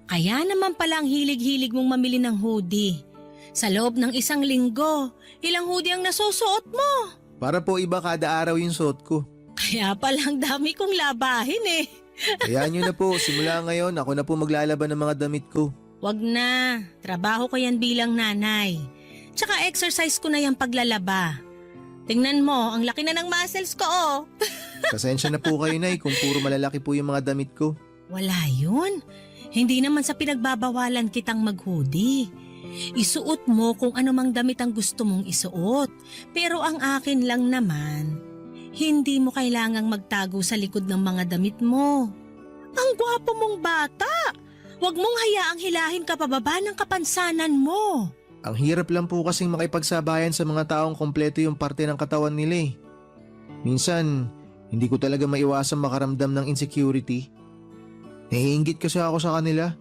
Kaya naman pala ang hilig-hilig mong mamili ng hoodie. Sa loob ng 1 linggo, ilang hoodie ang nasusuot mo? Para po iba kada araw yung suot ko. Kaya palang dami kong labahin eh. Hayaan niyo na po, simula ngayon ako na po maglalaban ng mga damit ko. Wag na, trabaho ko yan bilang nanay. Tsaka exercise ko na yung paglalaba. Tingnan mo, ang laki na ng muscles ko oh. Pasensya na po kayo, Nay, kung puro malalaki po yung mga damit ko. Wala yun. Hindi naman sa pinagbabawalan kitang mag-hoodie. Isuot mo kung anumang damit ang gusto mong isuot. Pero ang akin lang naman, hindi mo kailangang magtago sa likod ng mga damit mo. Ang gwapo mong bata! Huwag mong hayaang hilahin ka pababa ng kapansanan mo. Ang hirap lang po kasing makipagsabayan sa mga taong kompleto yung parte ng katawan nila eh. Minsan, hindi ko talaga maiwasang makaramdam ng insecurity. Naiinggit kasi ako sa kanila.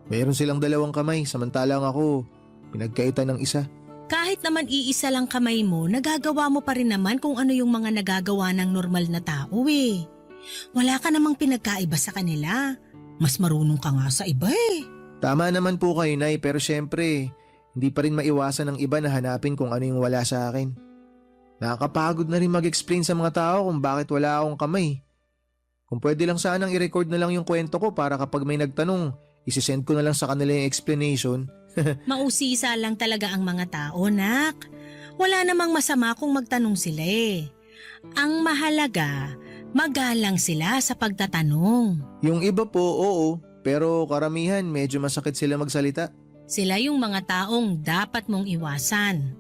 Mayroon silang 2 kamay samantalang ako, pinagkaitan ng isa. Kahit naman iisa lang kamay mo, nagagawa mo pa rin naman kung ano yung mga nagagawa ng normal na tao eh. Wala ka namang pinagkaiba sa kanila. Mas marunong ka nga sa iba eh. Tama naman po kayo, Nay, pero syempre, hindi pa rin maiwasan ng iba na hanapin kung ano yung wala sa akin. Nakakapagod na rin mag-explain sa mga tao kung bakit wala akong kamay. Kung pwede lang sanang i-record na lang yung kwento ko para kapag may nagtanong, isisend ko na lang sa kanila yung explanation. Mausisa lang talaga ang mga tao, nak. Wala namang masama kung magtanong sila eh. Ang mahalaga, magalang sila sa pagtatanong. Yung iba po, oo, pero karamihan medyo masakit sila magsalita. Sila yung mga taong dapat mong iwasan.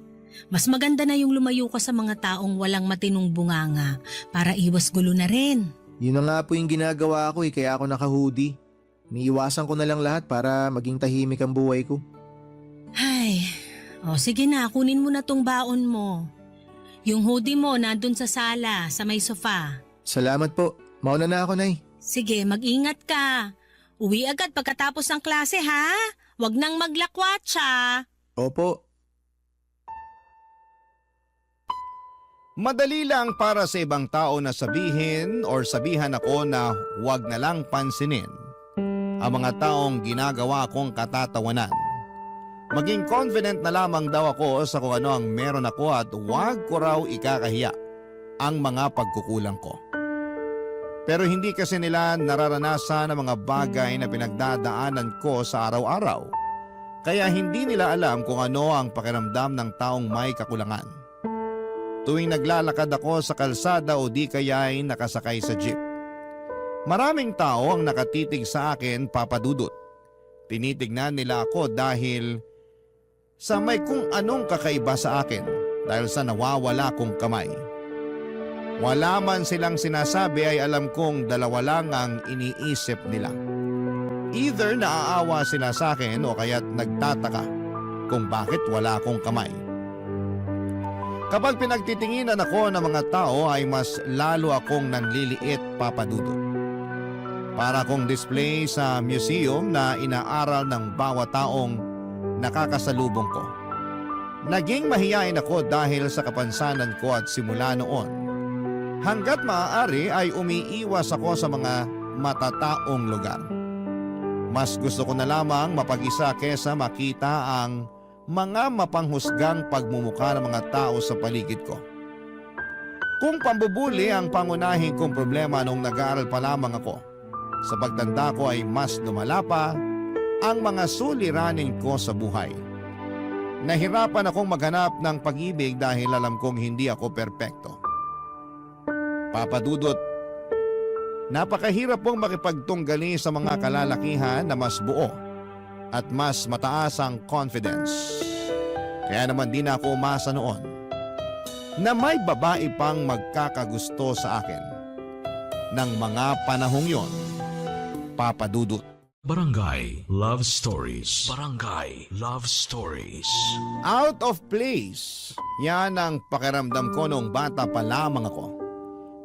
Mas maganda na yung lumayo ka sa mga taong walang matinong bunganga para iwas gulo na rin. Yun na nga po yung ginagawa ko kaya ako naka-hoodie. Niiwasan ko na lang lahat para maging tahimik ang buhay ko. Ay, sige na, kunin mo na tong baon mo. Yung hoodie mo nandun sa sala, sa may sofa. Salamat po. Mauna na ako, Nay. Sige, mag-ingat ka. Uwi agad pagkatapos ng klase ha. Huwag nang maglakwatsa. Opo. Madali lang para sa ibang tao na sabihin or sabihan ako na huwag na lang pansinin ang mga taong ginagawa kong katatawanan. Maging confident na lamang daw ako sa kung ano ang meron ako at huwag ko raw ikakahiya ang mga pagkukulang ko. Pero hindi kasi nila nararanasan ang mga bagay na pinagdadaanan ko sa araw-araw. Kaya hindi nila alam kung ano ang pakiramdam ng taong may kakulangan. Tuwing naglalakad ako sa kalsada o di kaya ay nakasakay sa jeep, maraming tao ang nakatitig sa akin, Papa Dudut. Tinitignan nila ako dahil sa may kung anong kakaiba sa akin dahil sa nawawala kong kamay. Wala man silang sinasabi ay alam kong dalawa lang ang iniisip nila. Either naaawa sila sa akin o kaya't nagtataka kung bakit wala akong kamay. Kapag pinagtitinginan ako ng mga tao ay mas lalo akong nanliliit, Papa Dudut. Para akong display sa museum na inaaral ng bawat taong nakakasalubong ko. Naging mahiyain ako dahil sa kapansanan ko at simula noon. Hanggat maaari ay umiiwas ako sa mga matataong lugar. Mas gusto ko na lamang mapag-isa kesa makita ang mga mapanghusgang pagmumukha ng mga tao sa paligid ko. Kung pambubuli ang pangunahing kong problema nung nag-aaral pa lamang ako, sa pagtanda ko ay mas lumala pa ang mga suliranin ko sa buhay. Nahirapan akong maghanap ng pag-ibig dahil alam kong hindi ako perpekto. Papa Dudut, napakahirap pong makipagtunggali sa mga kalalakihan na mas buo at mas mataas ang confidence. Kaya naman di na ako umasa noon na may babae pang magkakagusto sa akin ng mga panahong yon, Papa Dudut. Barangay Love Stories. Barangay Love Stories. Out of place. Yan ang pakiramdam ko noong bata pa lamang ako.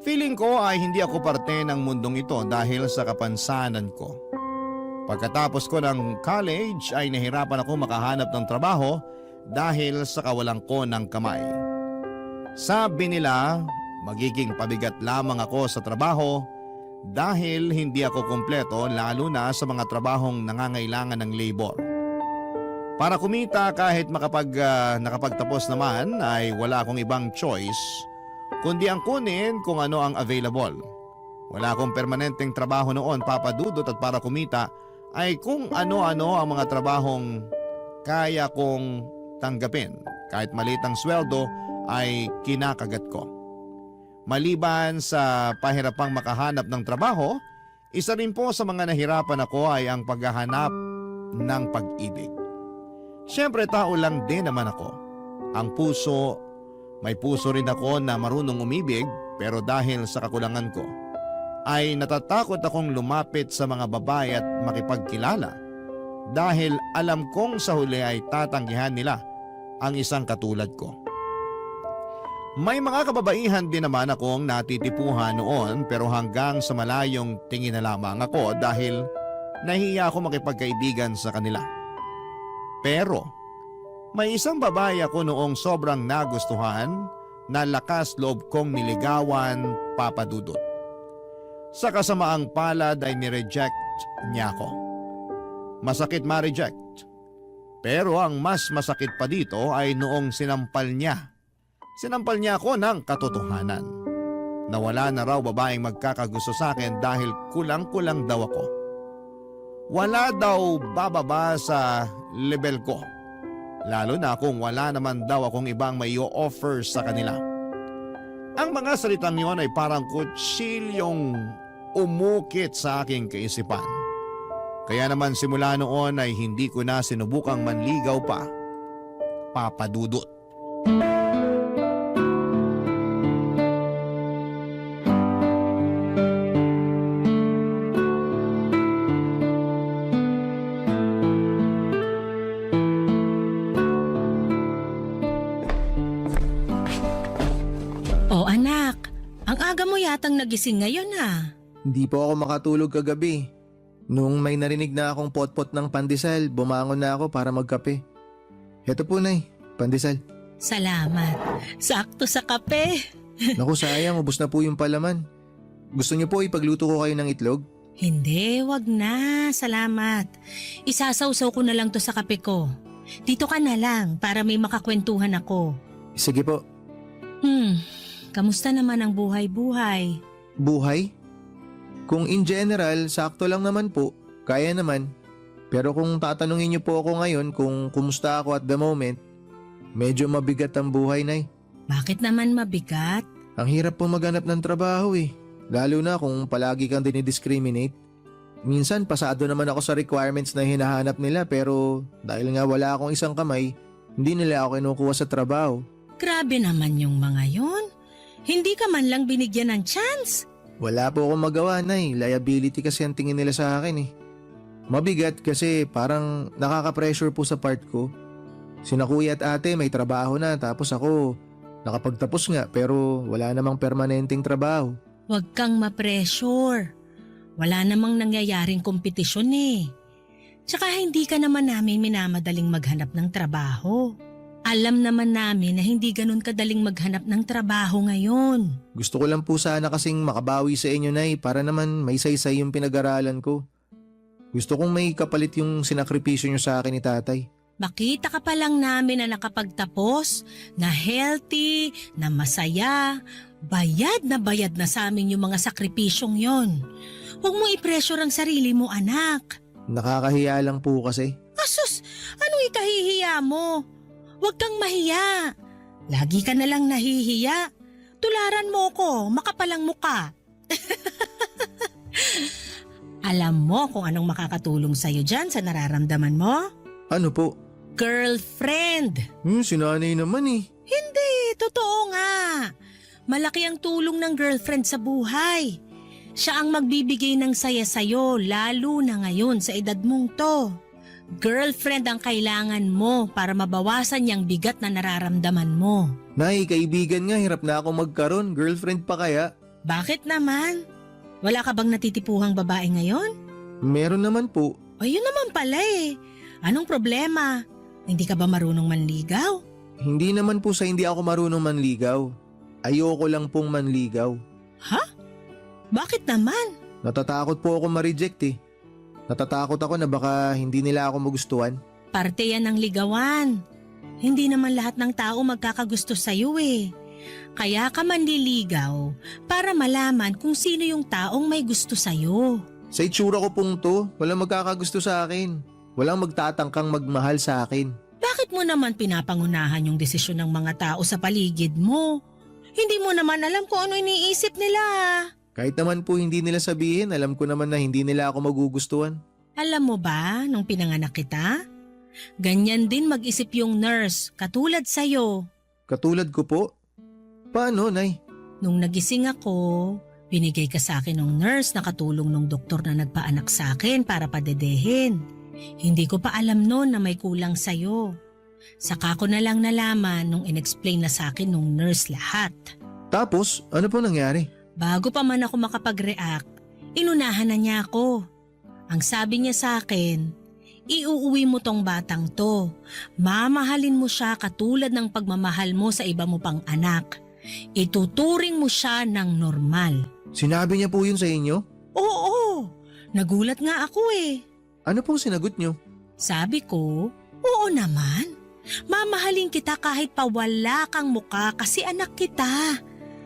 Feeling ko ay hindi ako parte ng mundong ito dahil sa kapansanan ko. Pagkatapos ko ng college ay nahirapan ako makahanap ng trabaho dahil sa kawalan ko ng kamay. Sabi nila, magiging pabigat lamang ako sa trabaho dahil hindi ako kumpleto lalo na sa mga trabahong nangangailangan ng labor. Para kumita kahit nakapagtapos naman ay wala akong ibang choice kundi ang kunin kung ano ang available. Wala akong permanenteng trabaho noon, Papa Dudut, at para kumita ay kung ano-ano ang mga trabahong kaya kong tanggapin. Kahit maliit ang sweldo ay kinakagat ko. Maliban sa pahirapang makahanap ng trabaho, isa rin po sa mga nahirapan ako ay ang paghahanap ng pag-ibig. Siyempre tao lang din naman ako. Ang puso, may puso rin ako na marunong umibig, pero dahil sa kakulangan ko, ay natatakot akong lumapit sa mga babae at makipagkilala dahil alam kong sa huli ay tatanggihan nila ang isang katulad ko. May mga kababaihan din naman akong natitipuhan noon pero hanggang sa malayong tingin na lamang ako dahil nahiya ako makipagkaibigan sa kanila. Pero May isang babae ako noong sobrang nagustuhan na lakas loob kong niligawan, Papa Dudut. Sa kasamaang palad ay nireject niya ako. Masakit ma-reject. Pero ang mas masakit pa dito ay noong sinampal niya. Sinampal niya ako ng katotohanan. Na wala na raw babaeng magkakagusto sa akin dahil kulang-kulang daw ako. Wala daw bababa sa level ko. Lalo na kung wala naman daw akong ibang may offer sa kanila. Ang mga salitang yon ay parang kutsilyong umukit sa aking kaisipan. Kaya naman simula noon ay hindi ko na sinubukang manligaw pa, Papa Dudut. O anak, ang aga mo yatang nagising ngayon ha. Hindi po ako makatulog kagabi. Nung may narinig na akong potpot ng pandesal, bumangon na ako para magkape. Heto po, Nay, pandesal. Salamat. Sakto sa kape. Naku, sayang, ubos na po yung palaman. Gusto niyo po ipagluto ko kayo ng itlog? Hindi, wag na. Salamat. Isasawsaw ko na lang to sa kape ko. Dito ka na lang para may makakwentuhan ako. Sige po. Kamusta naman ang buhay-buhay? Buhay? Kung in general, sakto lang naman po. Kaya naman. Pero kung tatanungin niyo po ako ngayon kung kumusta ako at the moment, medyo mabigat ang buhay, Nay. Bakit naman mabigat? Ang hirap po maghanap ng trabaho eh. Lalo na kung palagi kang dinidiscriminate. Minsan pasado naman ako sa requirements na hinahanap nila pero dahil nga wala akong isang kamay, hindi nila ako kinukuha sa trabaho. Grabe naman yung mga yon. Hindi ka man lang binigyan ng chance. Wala po akong magawa, Nay. Liability kasi ang tingin nila sa akin eh. Mabigat kasi parang nakaka-pressure po sa part ko. Sina kuya at ate may trabaho na tapos ako nakapagtapos nga pero wala namang permanenteng trabaho. Huwag kang ma-pressure. Wala namang nangyayaring kompetisyon eh. Tsaka hindi ka naman namin minamadaling maghanap ng trabaho. Alam naman namin na hindi ganun kadaling maghanap ng trabaho ngayon. Gusto ko lang po sana kasing makabawi sa inyo, Nay, para naman may saysay yung pinag-aralan ko. Gusto kong may kapalit yung sinakripisyo nyo sa akin ni tatay. Makita ka pa lang namin na nakapagtapos, na healthy, na masaya, bayad na sa amin yung mga sakripisyong yon. Huwag mo i-pressure ang sarili mo, anak. Nakakahiya lang po kasi. Asus, anong ikahihiya mo? Huwag kang mahiya. Lagi ka na lang nahihiya. Tularan mo ko, makapalang muka. Alam mo kung anong makakatulong sa'yo dyan sa nararamdaman mo? Ano po? Girlfriend. Sinanay naman eh. Hindi, totoo nga. Malaki ang tulong ng girlfriend sa buhay. Siya ang magbibigay ng saya sa'yo lalo na ngayon sa edad mong to. Girlfriend ang kailangan mo para mabawasan yung bigat na nararamdaman mo. Nay, kaibigan nga, hirap na ako magkaroon. Girlfriend pa kaya? Bakit naman? Wala ka bang natitipuhang babae ngayon? Meron naman po. O yun naman pala eh. Anong problema? Hindi ka ba marunong manligaw? Hindi naman po sa hindi ako marunong manligaw. Ayoko lang pong manligaw. Ha? Bakit naman? Natatakot po ako ma-reject eh. Natatakot ako na baka hindi nila ako magustuhan. Parte yan ng ligawan. Hindi naman lahat ng tao magkakagusto sa'yo eh. Kaya ka manliligaw para malaman kung sino yung taong may gusto sa'yo. Sa itsura ko pong to, walang magkakagusto sa akin. Walang magtatangkang magmahal sa akin. Bakit mo naman pinapangunahan yung desisyon ng mga tao sa paligid mo? Hindi mo naman alam kung ano iniisip nila. Kahit naman po hindi nila sabihin, alam ko naman na hindi nila ako magugustuhan. Alam mo ba, nung pinanganak kita? Ganyan din mag-isip yung nurse, katulad sa'yo. Katulad ko po? Paano, Nay? Nung nagising ako, binigay ka sa akin ng nurse na katulong ng doktor na nagpaanak sa akin para padedehin. Hindi ko pa alam noon na may kulang sa'yo. Saka ko na lang nalaman nung inexplain na sa akin nung nurse lahat. Tapos, ano po nangyari? Bago pa man ako makapag-react, inunahan na niya ako. Ang sabi niya sa akin, Iuuwi mo tong batang to. Mamahalin mo siya katulad ng pagmamahal mo sa iba mo pang anak. Ituturing mo siya ng normal. Sinabi niya po yun sa inyo? Oo, nagulat nga ako eh. Ano pong sinagot niyo? Sabi ko, oo naman. Mamahalin kita kahit pa wala kang muka kasi anak kita.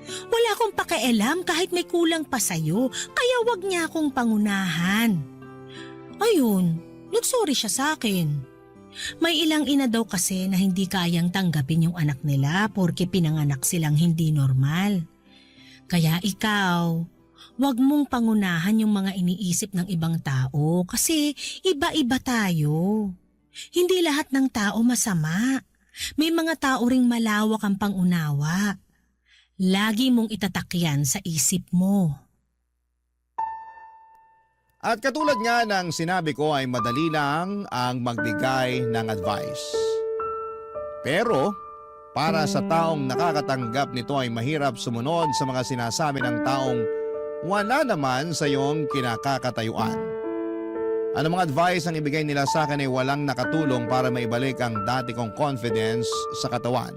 Wala akong pakialam kahit may kulang pa sa'yo, kaya wag niya akong pangunahan. Ayun, nagsorry siya sa akin. May ilang ina daw kasi na hindi kayang tanggapin yung anak nila porke pinanganak silang hindi normal. Kaya ikaw, wag mong pangunahan yung mga iniisip ng ibang tao kasi iba-iba tayo. Hindi lahat ng tao masama. May mga tao ring malawak ang pangunawa. Lagi mong itatakyan sa isip mo. At katulad nga ng sinabi ko ay madali lang ang magbigay ng advice. Pero para sa taong nakakatanggap nito ay mahirap sumunod sa mga sinasabi ng taong wala naman sa iyong kinakakatayuan. Anumang advice ang ibigay nila sa akin ay walang nakatulong para maibalik ang dati kong confidence sa katawan.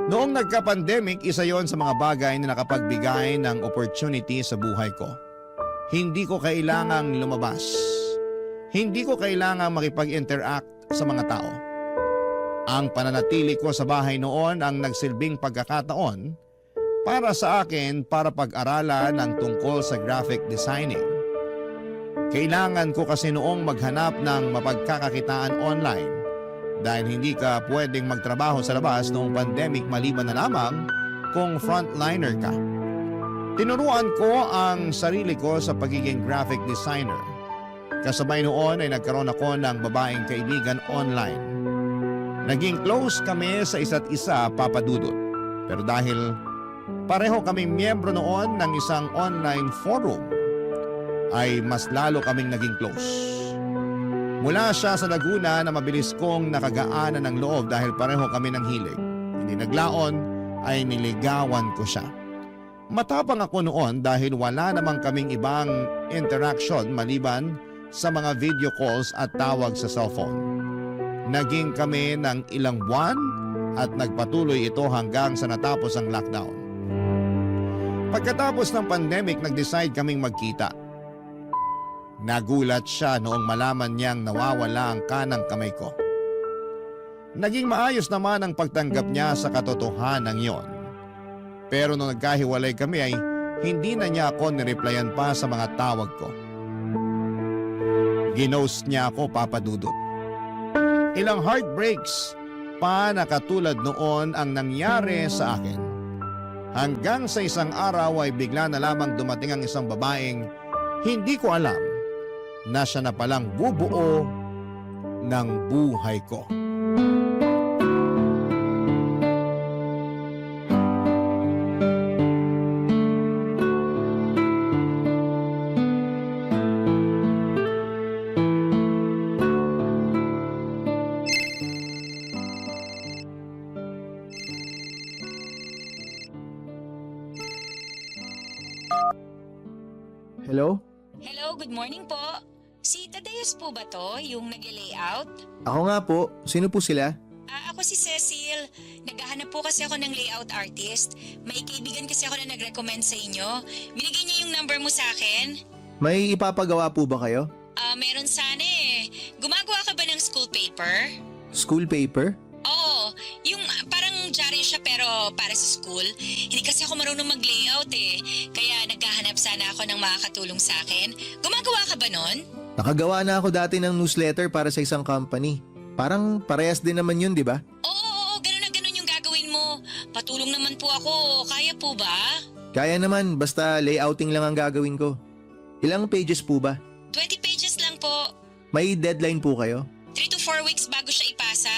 Noong nagka-pandemic, isa yon sa mga bagay na nakapagbigay ng opportunity sa buhay ko. Hindi ko kailangang lumabas. Hindi ko kailangang makipag-interact sa mga tao. Ang pananatili ko sa bahay noon ang nagsilbing pagkakataon para sa akin para pag-aralan ang tungkol sa graphic designing. Kailangan ko kasi noong maghanap ng mapagkakakitaan online dahil hindi ka pwedeng magtrabaho sa labas noong pandemic maliban na lamang kung frontliner ka. Tinuruan ko ang sarili ko sa pagiging graphic designer. Kasabay noon ay nagkaroon ako ng babaeng kaibigan online. Naging close kami sa isa't isa, Papa Dudut. Pero dahil pareho kaming miyembro noon ng isang online forum, ay mas lalo kaming naging close. Mula siya sa Laguna na mabilis kong nakagaanan ng loob dahil pareho kami ng hilig. Hindi naglaon ay niligawan ko siya. Matapang ako noon dahil wala namang kaming ibang interaction maliban sa mga video calls at tawag sa cellphone. Naging kami ng ilang buwan at nagpatuloy ito hanggang sa natapos ang lockdown. Pagkatapos ng pandemic, nag-decide kaming magkita. Nagulat siya noong malaman niyang nawawala ang kanang kamay ko. Naging maayos naman ang pagtanggap niya sa katotohanan yon. Pero nung nagkahiwalay kami ay hindi na niya ako nireplyan pa sa mga tawag ko. Ginost niya ako, Papa Dudut. Ilang heartbreaks pa na katulad noon ang nangyari sa akin. Hanggang sa isang araw ay bigla na lamang dumating ang isang babaeng hindi ko alam na siya na palang bubuo ng buhay ko. Hello? Hello, good morning po. Si Tadeus po ba to, yung nag-layout? Ako nga po. Sino po sila? Ako si Cecil. Naghahanap po kasi ako ng layout artist. May kaibigan kasi ako na nag-recommend sa inyo. Binigay niya yung number mo sa akin. May ipapagawa po ba kayo? Meron sana eh. Gumagawa ka ba ng school paper? School paper? Oo, yung parang diary siya pero para sa school. Hindi kasi ako marunong mag-layout eh. Kaya naghahanap sana ako ng makakatulong sa akin. Gumagawa ka ba nun? Nakagawa na ako dati ng newsletter para sa isang company. Parang parehas din naman yun, di ba? Oo, ganun na ganun yung gagawin mo. Patulong naman po ako. Kaya po ba? Kaya naman, basta layouting lang ang gagawin ko. Ilang pages po ba? 20 pages lang po. May deadline po kayo? 3 to 4 weeks bago siya ipasa.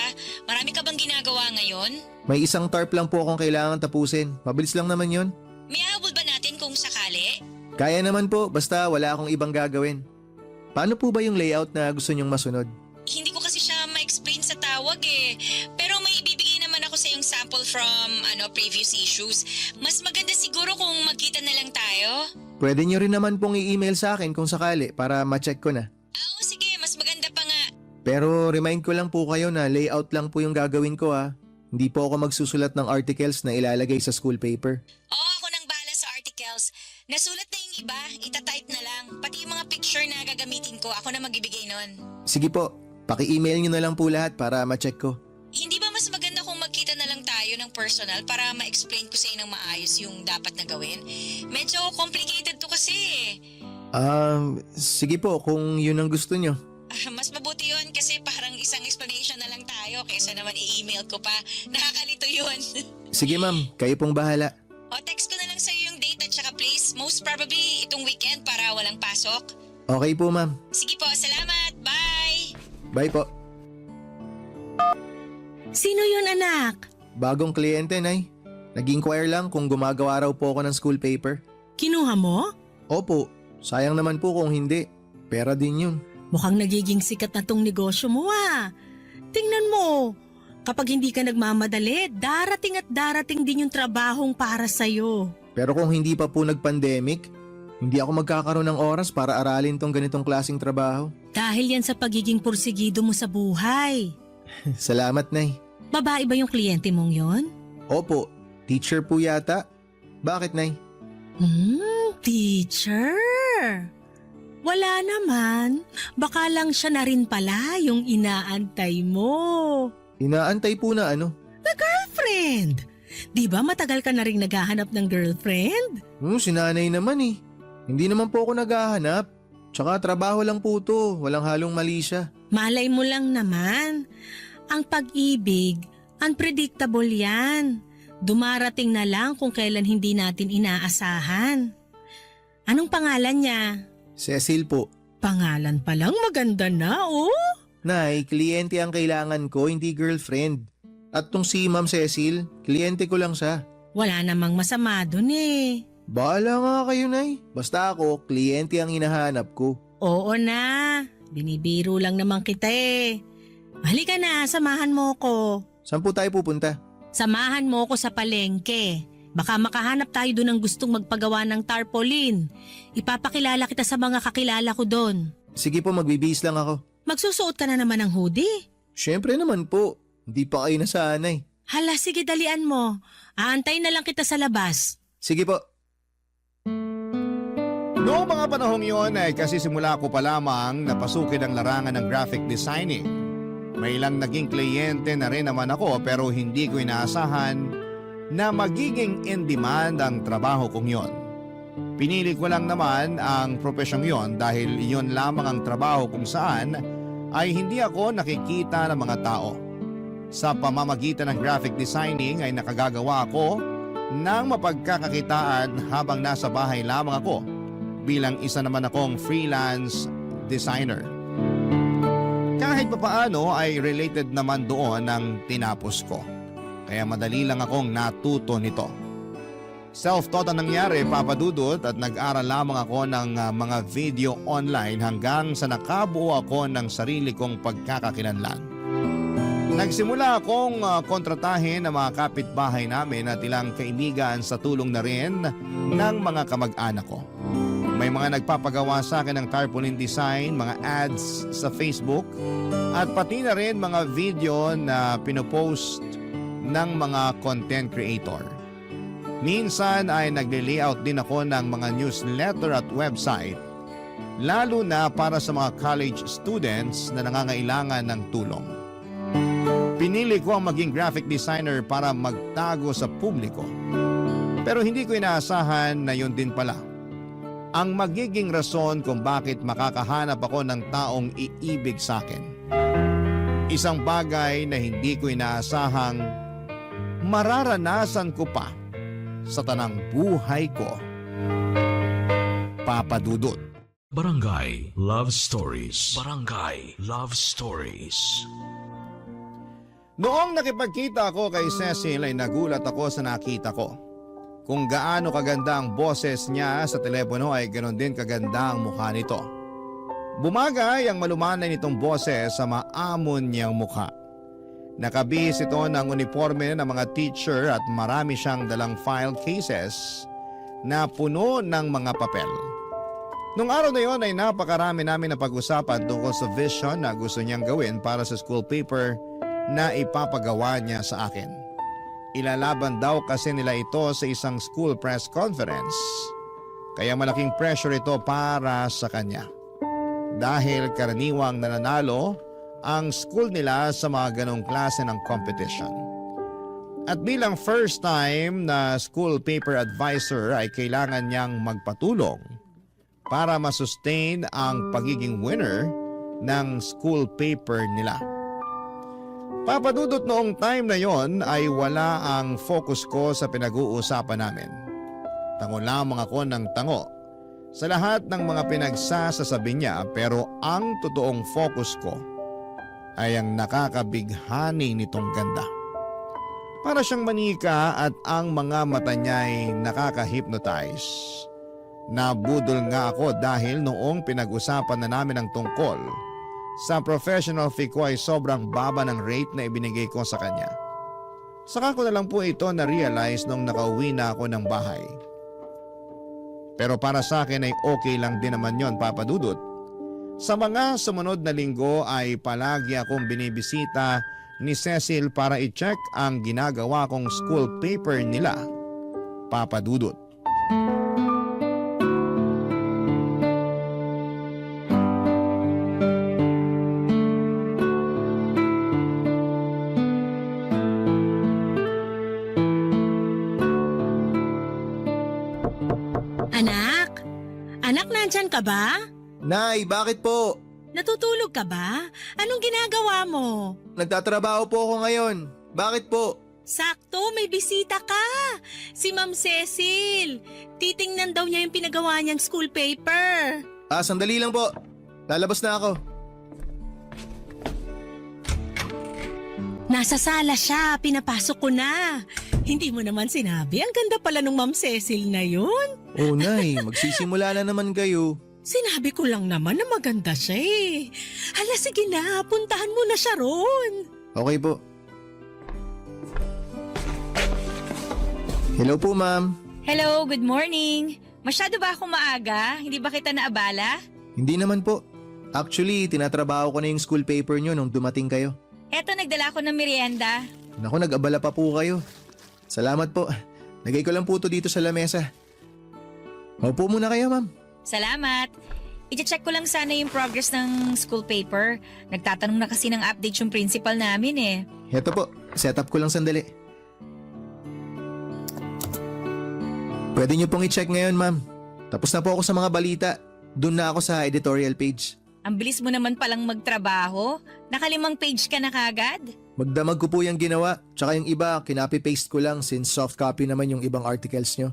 Marami ka bang ginagawa ngayon? May isang tarp lang po akong kailangan tapusin. Mabilis lang naman yun. May habol ba natin kung sakali? Kaya naman po, basta wala akong ibang gagawin. Paano po ba yung layout na gusto nyong masunod? Hindi ko kasi siya ma-explain sa tawag eh. Pero may ibibigay naman ako sa yung sample from previous issues. Mas maganda siguro kung magkita na lang tayo. Pwede nyo rin naman pong i-email sa akin kung sakali para ma-check ko na. Oo, sige. Mas maganda pa nga. Pero remind ko lang po kayo na layout lang po yung gagawin ko ha. Hindi po ako magsusulat ng articles na ilalagay sa school paper. Oo, ako nang bahala sa articles. Nasulat na yung iba, itatype na lang. Pati yung mga picture na gagamitin ko, ako na magbibigay nun. Sige po, paki-email nyo na lang po lahat para ma-check ko. Hindi ba mas maganda kung magkita na lang tayo ng personal para ma-explain ko sa inyo ng maayos yung dapat na gawin? Medyo complicated to kasi Sige po kung yun ang gusto nyo. Mas mabuti yun kasi parang isang explanation na lang tayo kaysa naman i-email ko pa. Nakakalito yun. Sige ma'am, kayo pong bahala. O text ko na lang sa'yo yung date at saka place. Most probably itong weekend para walang pasok. Okay po ma'am. Sige po, salamat. Bye! Bye po. Sino yun, anak? Bagong kliyente, Nay. Nag-inquire lang kung gumagawa raw po ako ng school paper. Kinuha mo? Opo, sayang naman po kung hindi. Pera din yun. Mukhang nagiging sikat na tong negosyo mo Tingnan mo, kapag hindi ka nagmamadali, darating at darating din yung trabahong para sa'yo. Pero kung hindi pa po nag-pandemic, hindi ako magkakaroon ng oras para aralin tong ganitong klaseng trabaho. Dahil yan sa pagiging pursigido mo sa buhay. Salamat, Nay. Babae ba yung kliyente mong yon? Opo, teacher po yata. Bakit, Nay? Teacher? Wala naman. Baka lang siya na rin pala yung inaantay mo. Inaantay po na ano? Girlfriend! Di ba matagal ka na rin naghahanap ng girlfriend? Sinanay naman eh. Hindi naman po ako naghahanap. Tsaka trabaho lang po to. Walang halong mali siya. Malay mo lang naman. Ang pag-ibig, unpredictable yan. Dumarating na lang kung kailan hindi natin inaasahan. Anong pangalan niya? Cecil po. Pangalan pa lang maganda na, oh. Nay, kliyente ang kailangan ko, hindi girlfriend. At tong si Ma'am Cecil, kliyente ko lang siya. Wala namang masama dun eh. Bahala nga kayo, Nay. Basta ako, kliyente ang hinahanap ko. Oo na, binibiro lang naman kita eh. Halika na, samahan mo ko. Saan po tayo pupunta? Samahan mo ko sa palengke. Baka makahanap tayo doon ng gustong magpagawa ng tarpaulin. Ipapakilala kita sa mga kakilala ko doon. Sige po, magbibihis lang ako. Magsusuot ka na naman ng hoodie. Siyempre naman po. Hindi pa kayo nasanay. Hala, sige dalian mo. Aantay na lang kita sa labas. Sige po. Noong mga panahong yon ay kasi simula ko pa lamang napasukin ang larangan ng graphic designing. May ilang naging kliyente na rin naman ako pero hindi ko inaasahan na magiging in demand ang trabaho kong yon. Pinili ko lang naman ang profesyong yon dahil yon lamang ang trabaho kung saan ay hindi ako nakikita ng mga tao. Sa pamamagitan ng graphic designing ay nakagagawa ako ng mapagkakakitaan habang nasa bahay lamang ako bilang isa naman akong freelance designer. Kahit papaano ay related naman doon ang tinapos ko. Kaya madali lang akong natuto nito. Self-taught ang nangyari, Papa Dudut, at nag-aral lamang ako ng mga video online hanggang sa nakabuo ako ng sarili kong pagkakakilanlan. Nagsimula akong kontratahin ang mga kapitbahay namin at ilang kaibigan sa tulong na rin ng mga kamag-anak ko. May mga nagpapagawa sa akin ng tarpaulin design, mga ads sa Facebook, at pati na rin mga video na pinopost ng mga content creator. Minsan ay nagle-layout din ako ng mga newsletter at website, lalo na para sa mga college students na nangangailangan ng tulong. Pinili ko ang maging graphic designer para magtago sa publiko. Pero hindi ko inaasahan na yun din pala ang magiging rason kung bakit makakahanap ako ng taong iibig sa akin. Isang bagay na hindi ko inaasahang mararanasan ko pa sa tanang buhay ko. Papa Dudut. Barangay Love Stories. Barangay Love Stories. Noong nakipagkita ako kay Cecil ay nagulat ako sa nakita ko. Kung gaano kaganda ang boses niya sa telepono ay ganoon din kaganda ang mukha nito. Bumagay ang malumanay nitong boses sa maamon niyang mukha. Nakabihis ito ng uniforme ng mga teacher at marami siyang dalang file cases na puno ng mga papel. Nung araw na yon ay napakarami namin na pag-usapan tungkol sa vision na gusto niyang gawin para sa school paper na ipapagawa niya sa akin. Ilalaban daw kasi nila ito sa isang school press conference. Kaya malaking pressure ito para sa kanya. Dahil karaniwang nananalo ang school nila sa mga ganong klase ng competition. At bilang first time na school paper advisor ay kailangan niyang magpatulong para masustain ang pagiging winner ng school paper nila. Papadudot noong time na yon ay wala ang focus ko sa pinag-uusapan namin. Tango lamang ako ng tango sa lahat ng mga pinagsasasabi niya, pero ang totoong focus ko ay ang nakakabighani nitong ganda. Para siyang manika at ang mga mata niya ay nakaka-hypnotize. Nabudol nga ako dahil noong pinag-usapan na namin ang tungkol sa professional fee ko ay sobrang baba ng rate na ibinigay ko sa kanya. Saka ko na lang po ito na-realize nung nakauwi na ako ng bahay. Pero para sa akin ay okay lang din naman yon, Papa Dudut. Sa mga sumunod na linggo ay palagi akong binibisita ni Cecil para i-check ang ginagawa kong school paper nila, Papa Dudut. Anak? Anak, nandyan ka ba? Nay, bakit po? Natutulog ka ba? Anong ginagawa mo? Nagtatrabaho po ako ngayon. Bakit po? Sakto, may bisita ka. Si Ma'am Cecil. Titingnan daw niya yung pinagawa niyang school paper. Sandali lang po. Lalabas na ako. Nasa sala siya, pinapasok ko na. Hindi mo naman sinabi, ang ganda pala nung Ma'am Cecil na yun. Oh, Nay, magsisimula na naman kayo. Sinabi ko lang naman na maganda siya eh. Hala, sige na, puntahan mo na siya ron. Okay po. Hello po, ma'am. Hello, good morning. Masyado ba ako maaga? Hindi ba kita naabala? Hindi naman po. Actually, tinatrabaho ko na yung school paper nyo nung dumating kayo. Eto, nagdala ko ng merienda. Naku, nag-abala pa po kayo. Salamat po. Lagay ko lang po ito dito sa lamesa. Maupo muna kayo, ma'am. Salamat. I-check ko lang sana yung progress ng school paper. Nagtatanong na kasi ng update yung principal namin eh. Heto po, setup ko lang sandali. Pwede nyo pong i-check ngayon, ma'am. Tapos na po ako sa mga balita. Doon na ako sa editorial page. Ang bilis mo naman palang magtrabaho. Nakalimang page ka na kagad. Magdamag ko po yung ginawa. Tsaka yung iba, kinopy-paste ko lang since soft copy naman yung ibang articles nyo.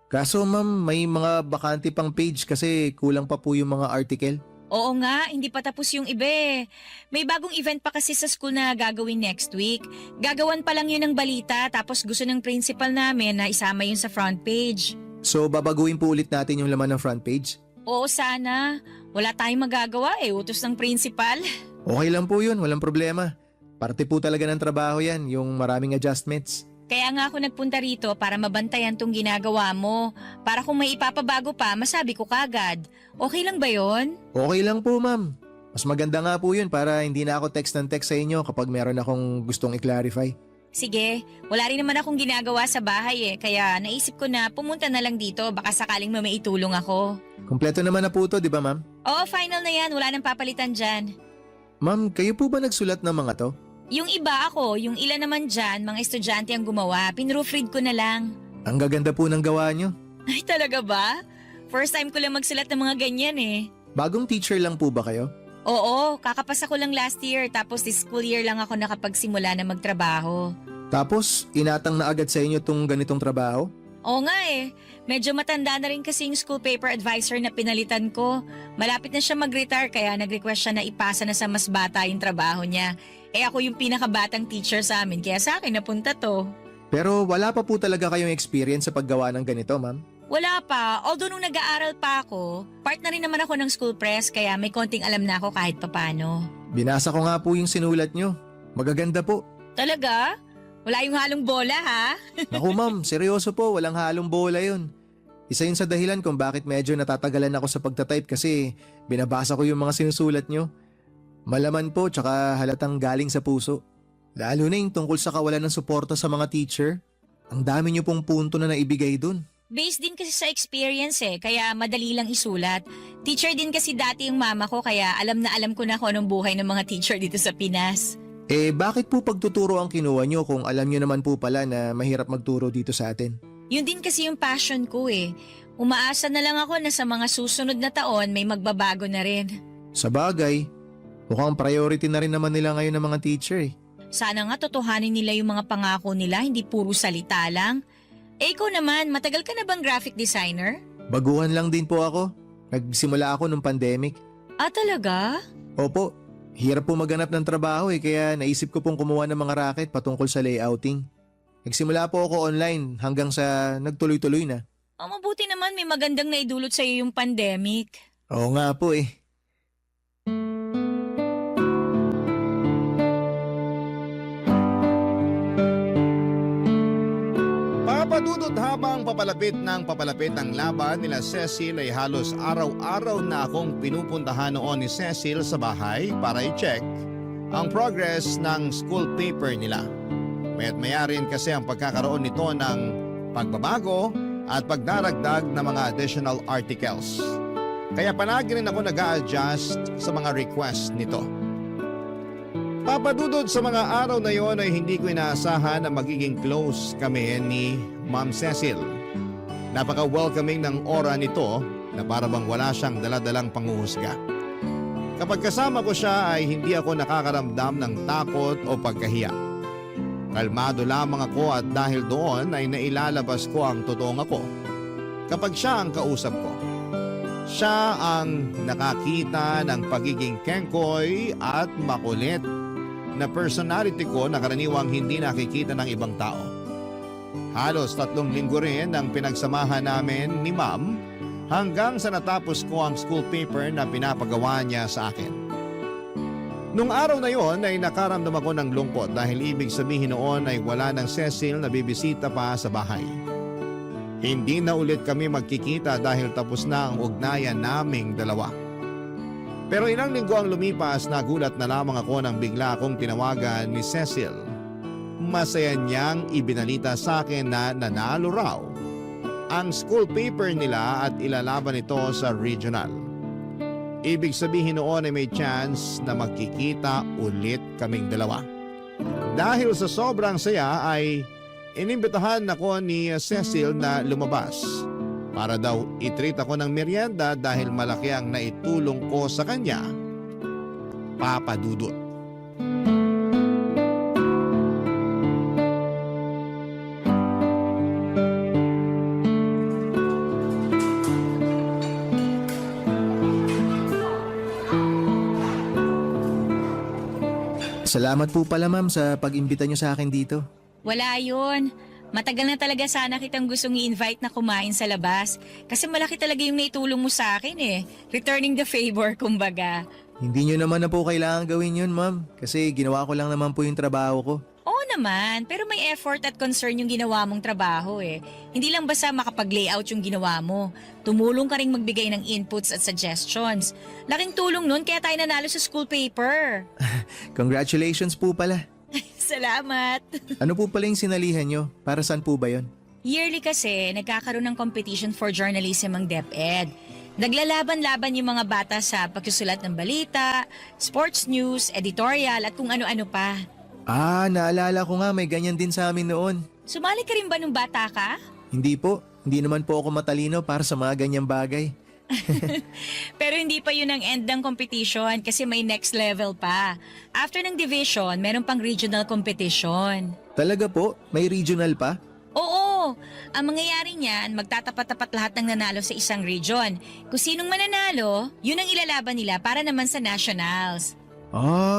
Kaso ma'am, may mga bakante pang page kasi kulang pa po yung mga article. Oo nga, hindi pa tapos yung iba eh. May bagong event pa kasi sa school na gagawin next week. Gagawan pa lang yun ng balita tapos gusto ng principal namin na isama yun sa front page. So babaguhin po ulit natin yung laman ng front page? Oo sana. Wala tayong magagawa eh, utos ng principal. Okay lang po yun, walang problema. Parte po talaga ng trabaho yan, yung maraming adjustments. Kaya nga ako nagpunta rito para mabantayan tong ginagawa mo. Para kung may ipapabago pa, masabi ko kagad. Okay lang ba yon? Okay lang po ma'am. Mas maganda nga po yun para hindi na ako text ng text sa inyo kapag meron akong gustong i-clarify. Sige, wala rin naman akong ginagawa sa bahay eh. Kaya naisip ko na pumunta na lang dito. Baka sakaling may maitulong ako. Kompleto naman na po to, di ba ma'am? Oo, final na yan. Wala nang papalitan dyan. Ma'am, kayo po ba nagsulat ng mga to? Yung iba ako, yung ilan naman dyan, mga estudyante ang gumawa. Pinroofread ko na lang. Ang gaganda po ng gawa nyo. Ay, talaga ba? First time ko lang magsulat ng mga ganyan eh. Bagong teacher lang po ba kayo? Oo, kakapasa ko lang last year tapos this school year lang ako nakapagsimula na magtrabaho. Tapos, inatang na agad sa inyo tong ganitong trabaho? Oo nga eh, medyo matanda na rin kasi yung school paper advisor na pinalitan ko. Malapit na siya mag-retire kaya nag-request siya na ipasa na sa mas bata yung trabaho niya. Eh ako yung pinakabatang teacher sa amin kaya sa akin napunta to. Pero wala pa po talaga kayong experience sa paggawa ng ganito, ma'am? Wala pa, although nung nag-aaral pa ako, part na rin naman ako ng school press kaya may konting alam na ako kahit papano. Binasa ko nga po yung sinulat nyo. Magaganda po. Talaga? Wala yung halong bola ha? Naku ma'am, seryoso po, walang halong bola yun. Isa yun sa dahilan kung bakit medyo natatagalan ako sa pagtatype kasi binabasa ko yung mga sinusulat nyo. Malaman po tsaka halatang galing sa puso. Lalo na yung tungkol sa kawalan ng suporta sa mga teacher. Ang dami nyo pong punto na naibigay dun. Based din kasi sa experience kaya madali lang isulat. Teacher din kasi dati yung mama ko, kaya alam na alam ko na kung anong buhay ng mga teacher dito sa Pinas. Bakit po pagtuturo ang kinuha nyo kung alam nyo naman po pala na mahirap magturo dito sa atin? Yun din kasi yung passion ko Umaasa na lang ako na sa mga susunod na taon may magbabago na rin. Sa bagay, mukhang priority na rin naman nila ngayon ng mga teacher Sana nga totohanin nila yung mga pangako nila, hindi puro salita lang. Ikaw naman, matagal ka na bang graphic designer? Baguhan lang din po ako. Nagsimula ako nung pandemic. Ah, talaga? Opo, hirap po maghanap ng trabaho kaya naisip ko pong kumuha ng mga racket patungkol sa layouting. Nagsimula po ako online hanggang sa nagtuloy-tuloy na. Mabuti naman may magandang naidulot sa'yo yung pandemic. Oo nga po Papadudot habang papalapit ang laban nila Cecil ay halos araw-araw na akong pinupuntahan noon ni Cecil sa bahay para i-check ang progress ng school paper nila. Maya't maya rin kasi ang pagkakaroon nito ng pagbabago at pagdaragdag ng mga additional articles. Kaya palagi rin ako nag-a-adjust sa mga request nito. Papadudod sa mga araw na yon ay hindi ko inaasahan na magiging close kami ni Ma'am Cecil. Napaka-welcoming ng aura nito na para bang wala siyang daladalang panghuhusga. Kapag kasama ko siya ay hindi ako nakakaramdam ng takot o pagkahiya. Kalmado lamang ako at dahil doon ay nailalabas ko ang totoong ako. Kapag siya ang kausap ko, siya ang nakakita ng pagiging kengkoy at makulit na personality ko na karaniwang hindi nakikita ng ibang tao. Halos 3 linggo rin ang pinagsamahan namin ni Ma'am hanggang sa natapos ko ang school paper na pinapagawa niya sa akin. Nung araw na yon ay nakaramdam ako ng lungkot dahil ibig sabihin noon ay wala ng Cecil na bibisita pa sa bahay. Hindi na ulit kami magkikita dahil tapos na ang ugnayan naming dalawa. Pero ilang linggo ang lumipas, nagulat na lamang ako nang bigla akong tinawagan ni Cecil. Masaya niyang ibinalita sa akin na nanalo raw ang school paper nila at ilalaban ito sa regional. Ibig sabihin noon ay may chance na magkikita ulit kaming dalawa. Dahil sa sobrang saya ay inimbitahan ako ni Cecil na lumabas para daw i-treat ako ng merienda dahil malaki ang naitulong ko sa kanya, Papadudot. Salamat po pala ma'am sa pag-imbita nyo sa akin dito. Wala yun. Matagal na talaga sana kitang gustong i-invite na kumain sa labas. Kasi malaki talaga yung naitulong mo sa akin Returning the favor, kumbaga. Hindi nyo naman na po kailangan gawin yun ma'am kasi ginawa ko lang naman po yung trabaho ko. Oo naman, pero may effort at concern yung ginawa mong trabaho Hindi lang basta makapag-layout yung ginawa mo. Tumulong ka ring magbigay ng inputs at suggestions. Laking tulong nun kaya tayo nanalo sa school paper. Congratulations po pala. Salamat. Ano po pala yung sinalihan nyo? Para saan po ba yun? Yearly kasi, nagkakaroon ng competition for journalism ang DepEd. Naglalaban-laban yung mga bata sa pagsusulat ng balita, sports news, editorial at kung ano-ano pa. Naalala ko nga may ganyan din sa amin noon. Sumali ka rin ba nung bata ka? Hindi po. Hindi naman po ako matalino para sa mga ganyang bagay. Pero hindi pa yun ang end ng competition kasi may next level pa. After ng division, meron pang regional competition. Talaga po? May regional pa? Oo, ang mangyayari niyan, magtatapat-tapat lahat ng nanalo sa isang region. Kung sinong mananalo, yun ang ilalaban nila para naman sa nationals.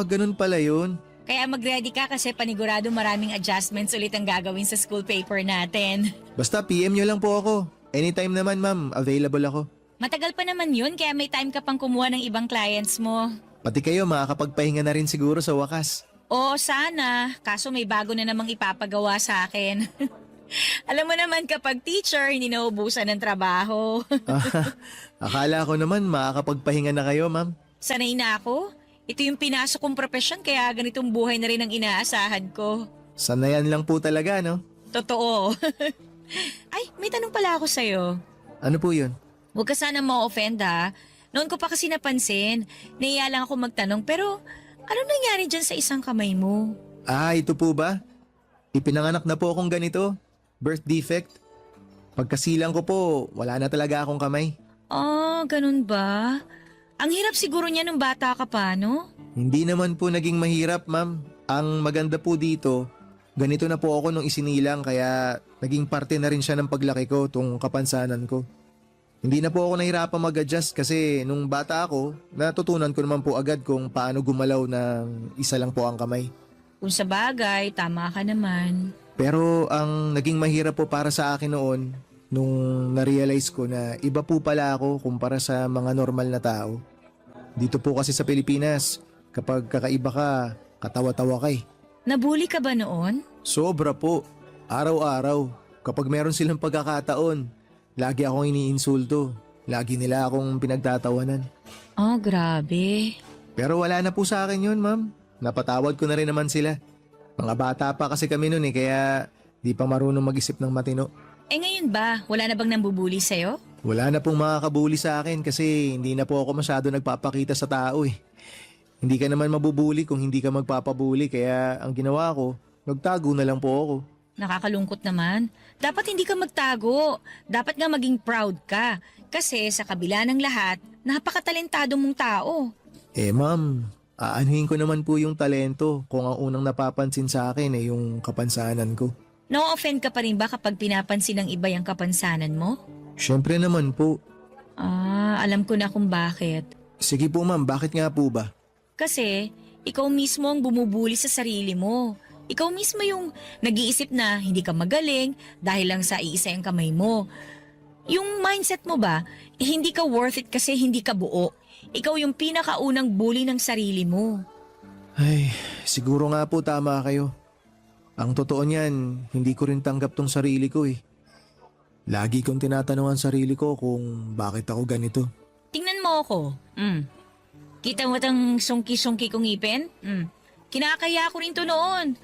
Ganun pala yun. Kaya mag-ready ka kasi panigurado maraming adjustments ulit ang gagawin sa school paper natin. Basta PM nyo lang po ako. Anytime naman ma'am, available ako. Matagal pa naman yun kaya may time ka pang kumuha ng ibang clients mo. Pati kayo makakapagpahinga na rin siguro sa wakas. Oo, sana. Kaso may bago na namang ipapagawa sa akin. Alam mo naman kapag teacher, hindi naubusan ng trabaho. Akala ko naman makakapagpahinga na kayo, ma'am. Sanay na ako. Ito yung pinasok kong profesyon kaya ganitong buhay na rin ang inaasahan ko. Sanayan lang po talaga, no? Totoo. Ay, may tanong pala ako sa'yo. Ano po yun? Huwag ka sana ma-offend ha. Noon ko pa kasi napansin. Naiya lang ako magtanong pero ano nangyari dyan sa isang kamay mo? Ah, ito po ba? Ipinanganak na po akong ganito. Birth defect. Pagkasilang ko po, wala na talaga akong kamay. Oh, ganun ba? Ang hirap siguro niya nung bata ka pa, no? Hindi naman po naging mahirap, ma'am. Ang maganda po dito, ganito na po ako nung isinilang kaya naging parte na rin siya ng paglaki ko, tong kapansanan ko. Hindi na po ako nahirapang mag-adjust kasi nung bata ako, natutunan ko naman po agad kung paano gumalaw ng isa lang po ang kamay. Kung sa bagay, tama ka naman. Pero ang naging mahirap po para sa akin noon, nung na-realize ko na iba po pala ako kumpara sa mga normal na tao. Dito po kasi sa Pilipinas, kapag kakaiba ka, katawa-tawa ka eh. Nabully ka ba noon? Sobra po. Araw-araw. Kapag meron silang pagkakataon, lagi akong iniinsulto. Lagi nila akong pinagtatawanan. Oh, grabe. Pero wala na po sa akin yun, ma'am. Napatawad ko na rin naman sila. Mga bata pa kasi kami noon eh, kaya di pa marunong mag-isip ng matino. Eh ngayon ba, wala na bang nambubuli sa'yo? Wala na pong makakabuli sa akin kasi hindi na po ako masyado nagpapakita sa tao eh. Hindi ka naman mabubuli kung hindi ka magpapabuli kaya ang ginawa ko, nagtago na lang po ako. Nakakalungkot naman. Dapat hindi ka magtago. Dapat nga maging proud ka. Kasi sa kabila ng lahat, napakatalentado mong tao. Eh ma'am, aanuhin ko naman po yung talento kung ang unang napapansin sa akin ay yung kapansanan ko. No-offend ka pa rin ba kapag pinapansin ng iba yung kapansanan mo? Siyempre naman po. Ah, alam ko na kung bakit. Sige po ma'am, bakit nga po ba? Kasi, ikaw mismo ang bumubuli sa sarili mo. Ikaw mismo yung nag-iisip na hindi ka magaling dahil lang sa iisa yung kamay mo. Yung mindset mo ba, hindi ka worth it kasi hindi ka buo. Ikaw yung pinakaunang bully ng sarili mo. Ay, siguro nga po tama kayo. Ang totoo niyan, hindi ko rin tanggap tong sarili ko eh. Lagi kong tinatanong ang sarili ko kung bakit ako ganito. Tingnan mo ako. Kita mo tang sungki-sungki kong ngipin? Kinakaya ko rin to noon.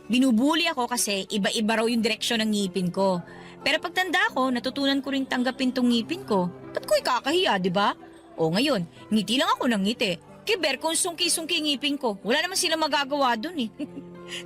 Binubuli ako kasi iba-iba raw yung direksyon ng ngipin ko. Pero pagtanda ko, natutunan ko rin tanggapin tong ngipin ko. Ba't ko ikakahiya, di ba? O ngayon, ngiti lang ako ng ngiti. Kiber kung sungki-sungki ngipin ko. Wala naman sila magagawa dun eh.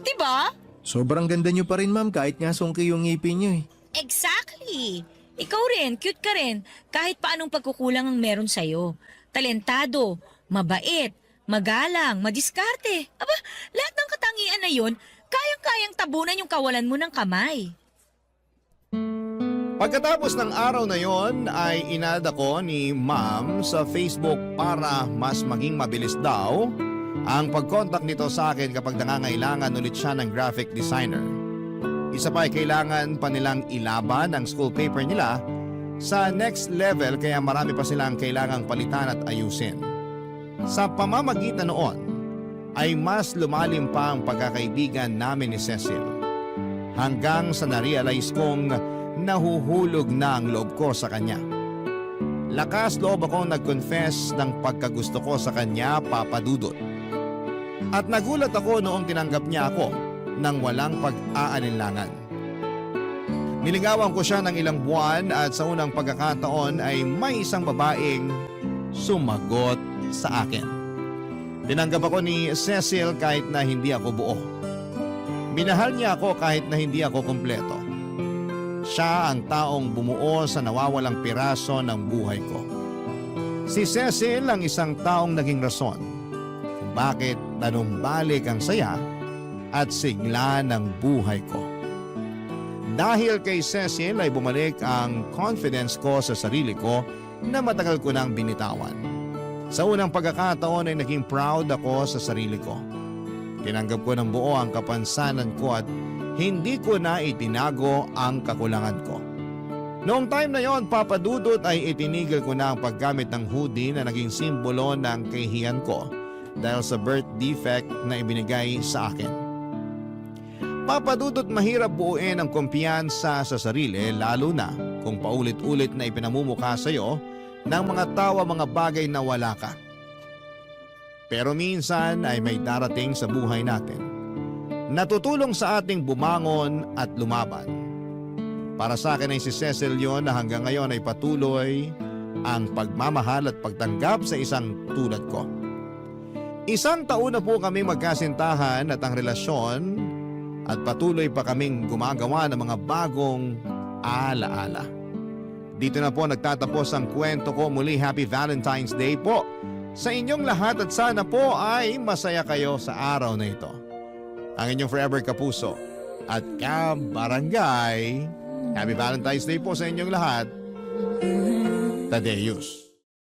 Di ba? Sobrang ganda niyo pa rin ma'am kahit nga sungki yung ngipin niyo eh. Exactly! Ikaw rin, cute ka rin, kahit paanong pagkukulang ang meron sa'yo. Talentado, mabait, magalang, madiskarte. Aba, lahat ng katangian na yun, kayang-kayang tabunan yung kawalan mo ng kamay. Pagkatapos ng araw na yon ay inad ako ni Ma'am sa Facebook para mas maging mabilis daw ang pag-contact nito sa akin kapag nangangailangan ulit siya ng graphic designer. Isa pa ay kailangan pa nilang ilaban ang school paper nila sa next level kaya marami pa silang kailangang palitan at ayusin. Sa pamamagitan noon ay mas lumalim pa ang pagkakaibigan namin ni Cecil hanggang sa na-realize kong nahuhulog na ang loob ko sa kanya. Lakas loob akong nag-confess ng pagkagusto ko sa kanya, Papa Dudut. At nagulat ako noong tinanggap niya ako nang walang pag-aalinlangan. Niligawan ko siya ng ilang buwan at sa unang pagkakataon ay may isang babaeng sumagot sa akin. Tinanggap ako ni Cecil kahit na hindi ako buo. Minahal niya ako kahit na hindi ako kumpleto. Siya ang taong bumuo sa nawawalang piraso ng buhay ko. Si Cecil ang isang taong naging rason kung bakit tanumbalik ang saya at sigla ng buhay ko. Dahil kay Cecil ay bumalik ang confidence ko sa sarili ko na matagal ko nang binitawan. Sa unang pagkakataon ay naging proud ako sa sarili ko. Tinanggap ko ng buo ang kapansanan ko at hindi ko na itinago ang kakulangan ko. Noong time na yon, Papa Dudut, ay itinigil ko na ang paggamit ng hoodie na naging simbolo ng kahihiyan ko dahil sa birth defect na ibinigay sa akin. Papadudot mahirap buuin ang kumpiyansa sa sarili lalo na kung paulit-ulit na ipinamumukha sa iyo ng mga tao ang mga bagay na wala ka. Pero minsan ay may darating sa buhay natin. Natutulong sa ating bumangon at lumaban. Para sa akin ay si Cecil yon na hanggang ngayon ay patuloy ang pagmamahal at pagtanggap sa isang tulad ko. Isang taon na po kaming magkasintahan at ang relasyon at patuloy pa kaming gumagawa ng mga bagong alaala. Dito na po nagtatapos ang kwento ko. Muli, Happy Valentine's Day po sa inyong lahat at sana po ay masaya kayo sa araw na ito. Ang inyong forever kapuso at kabarangay. Happy Valentine's Day po sa inyong lahat. Tadeus.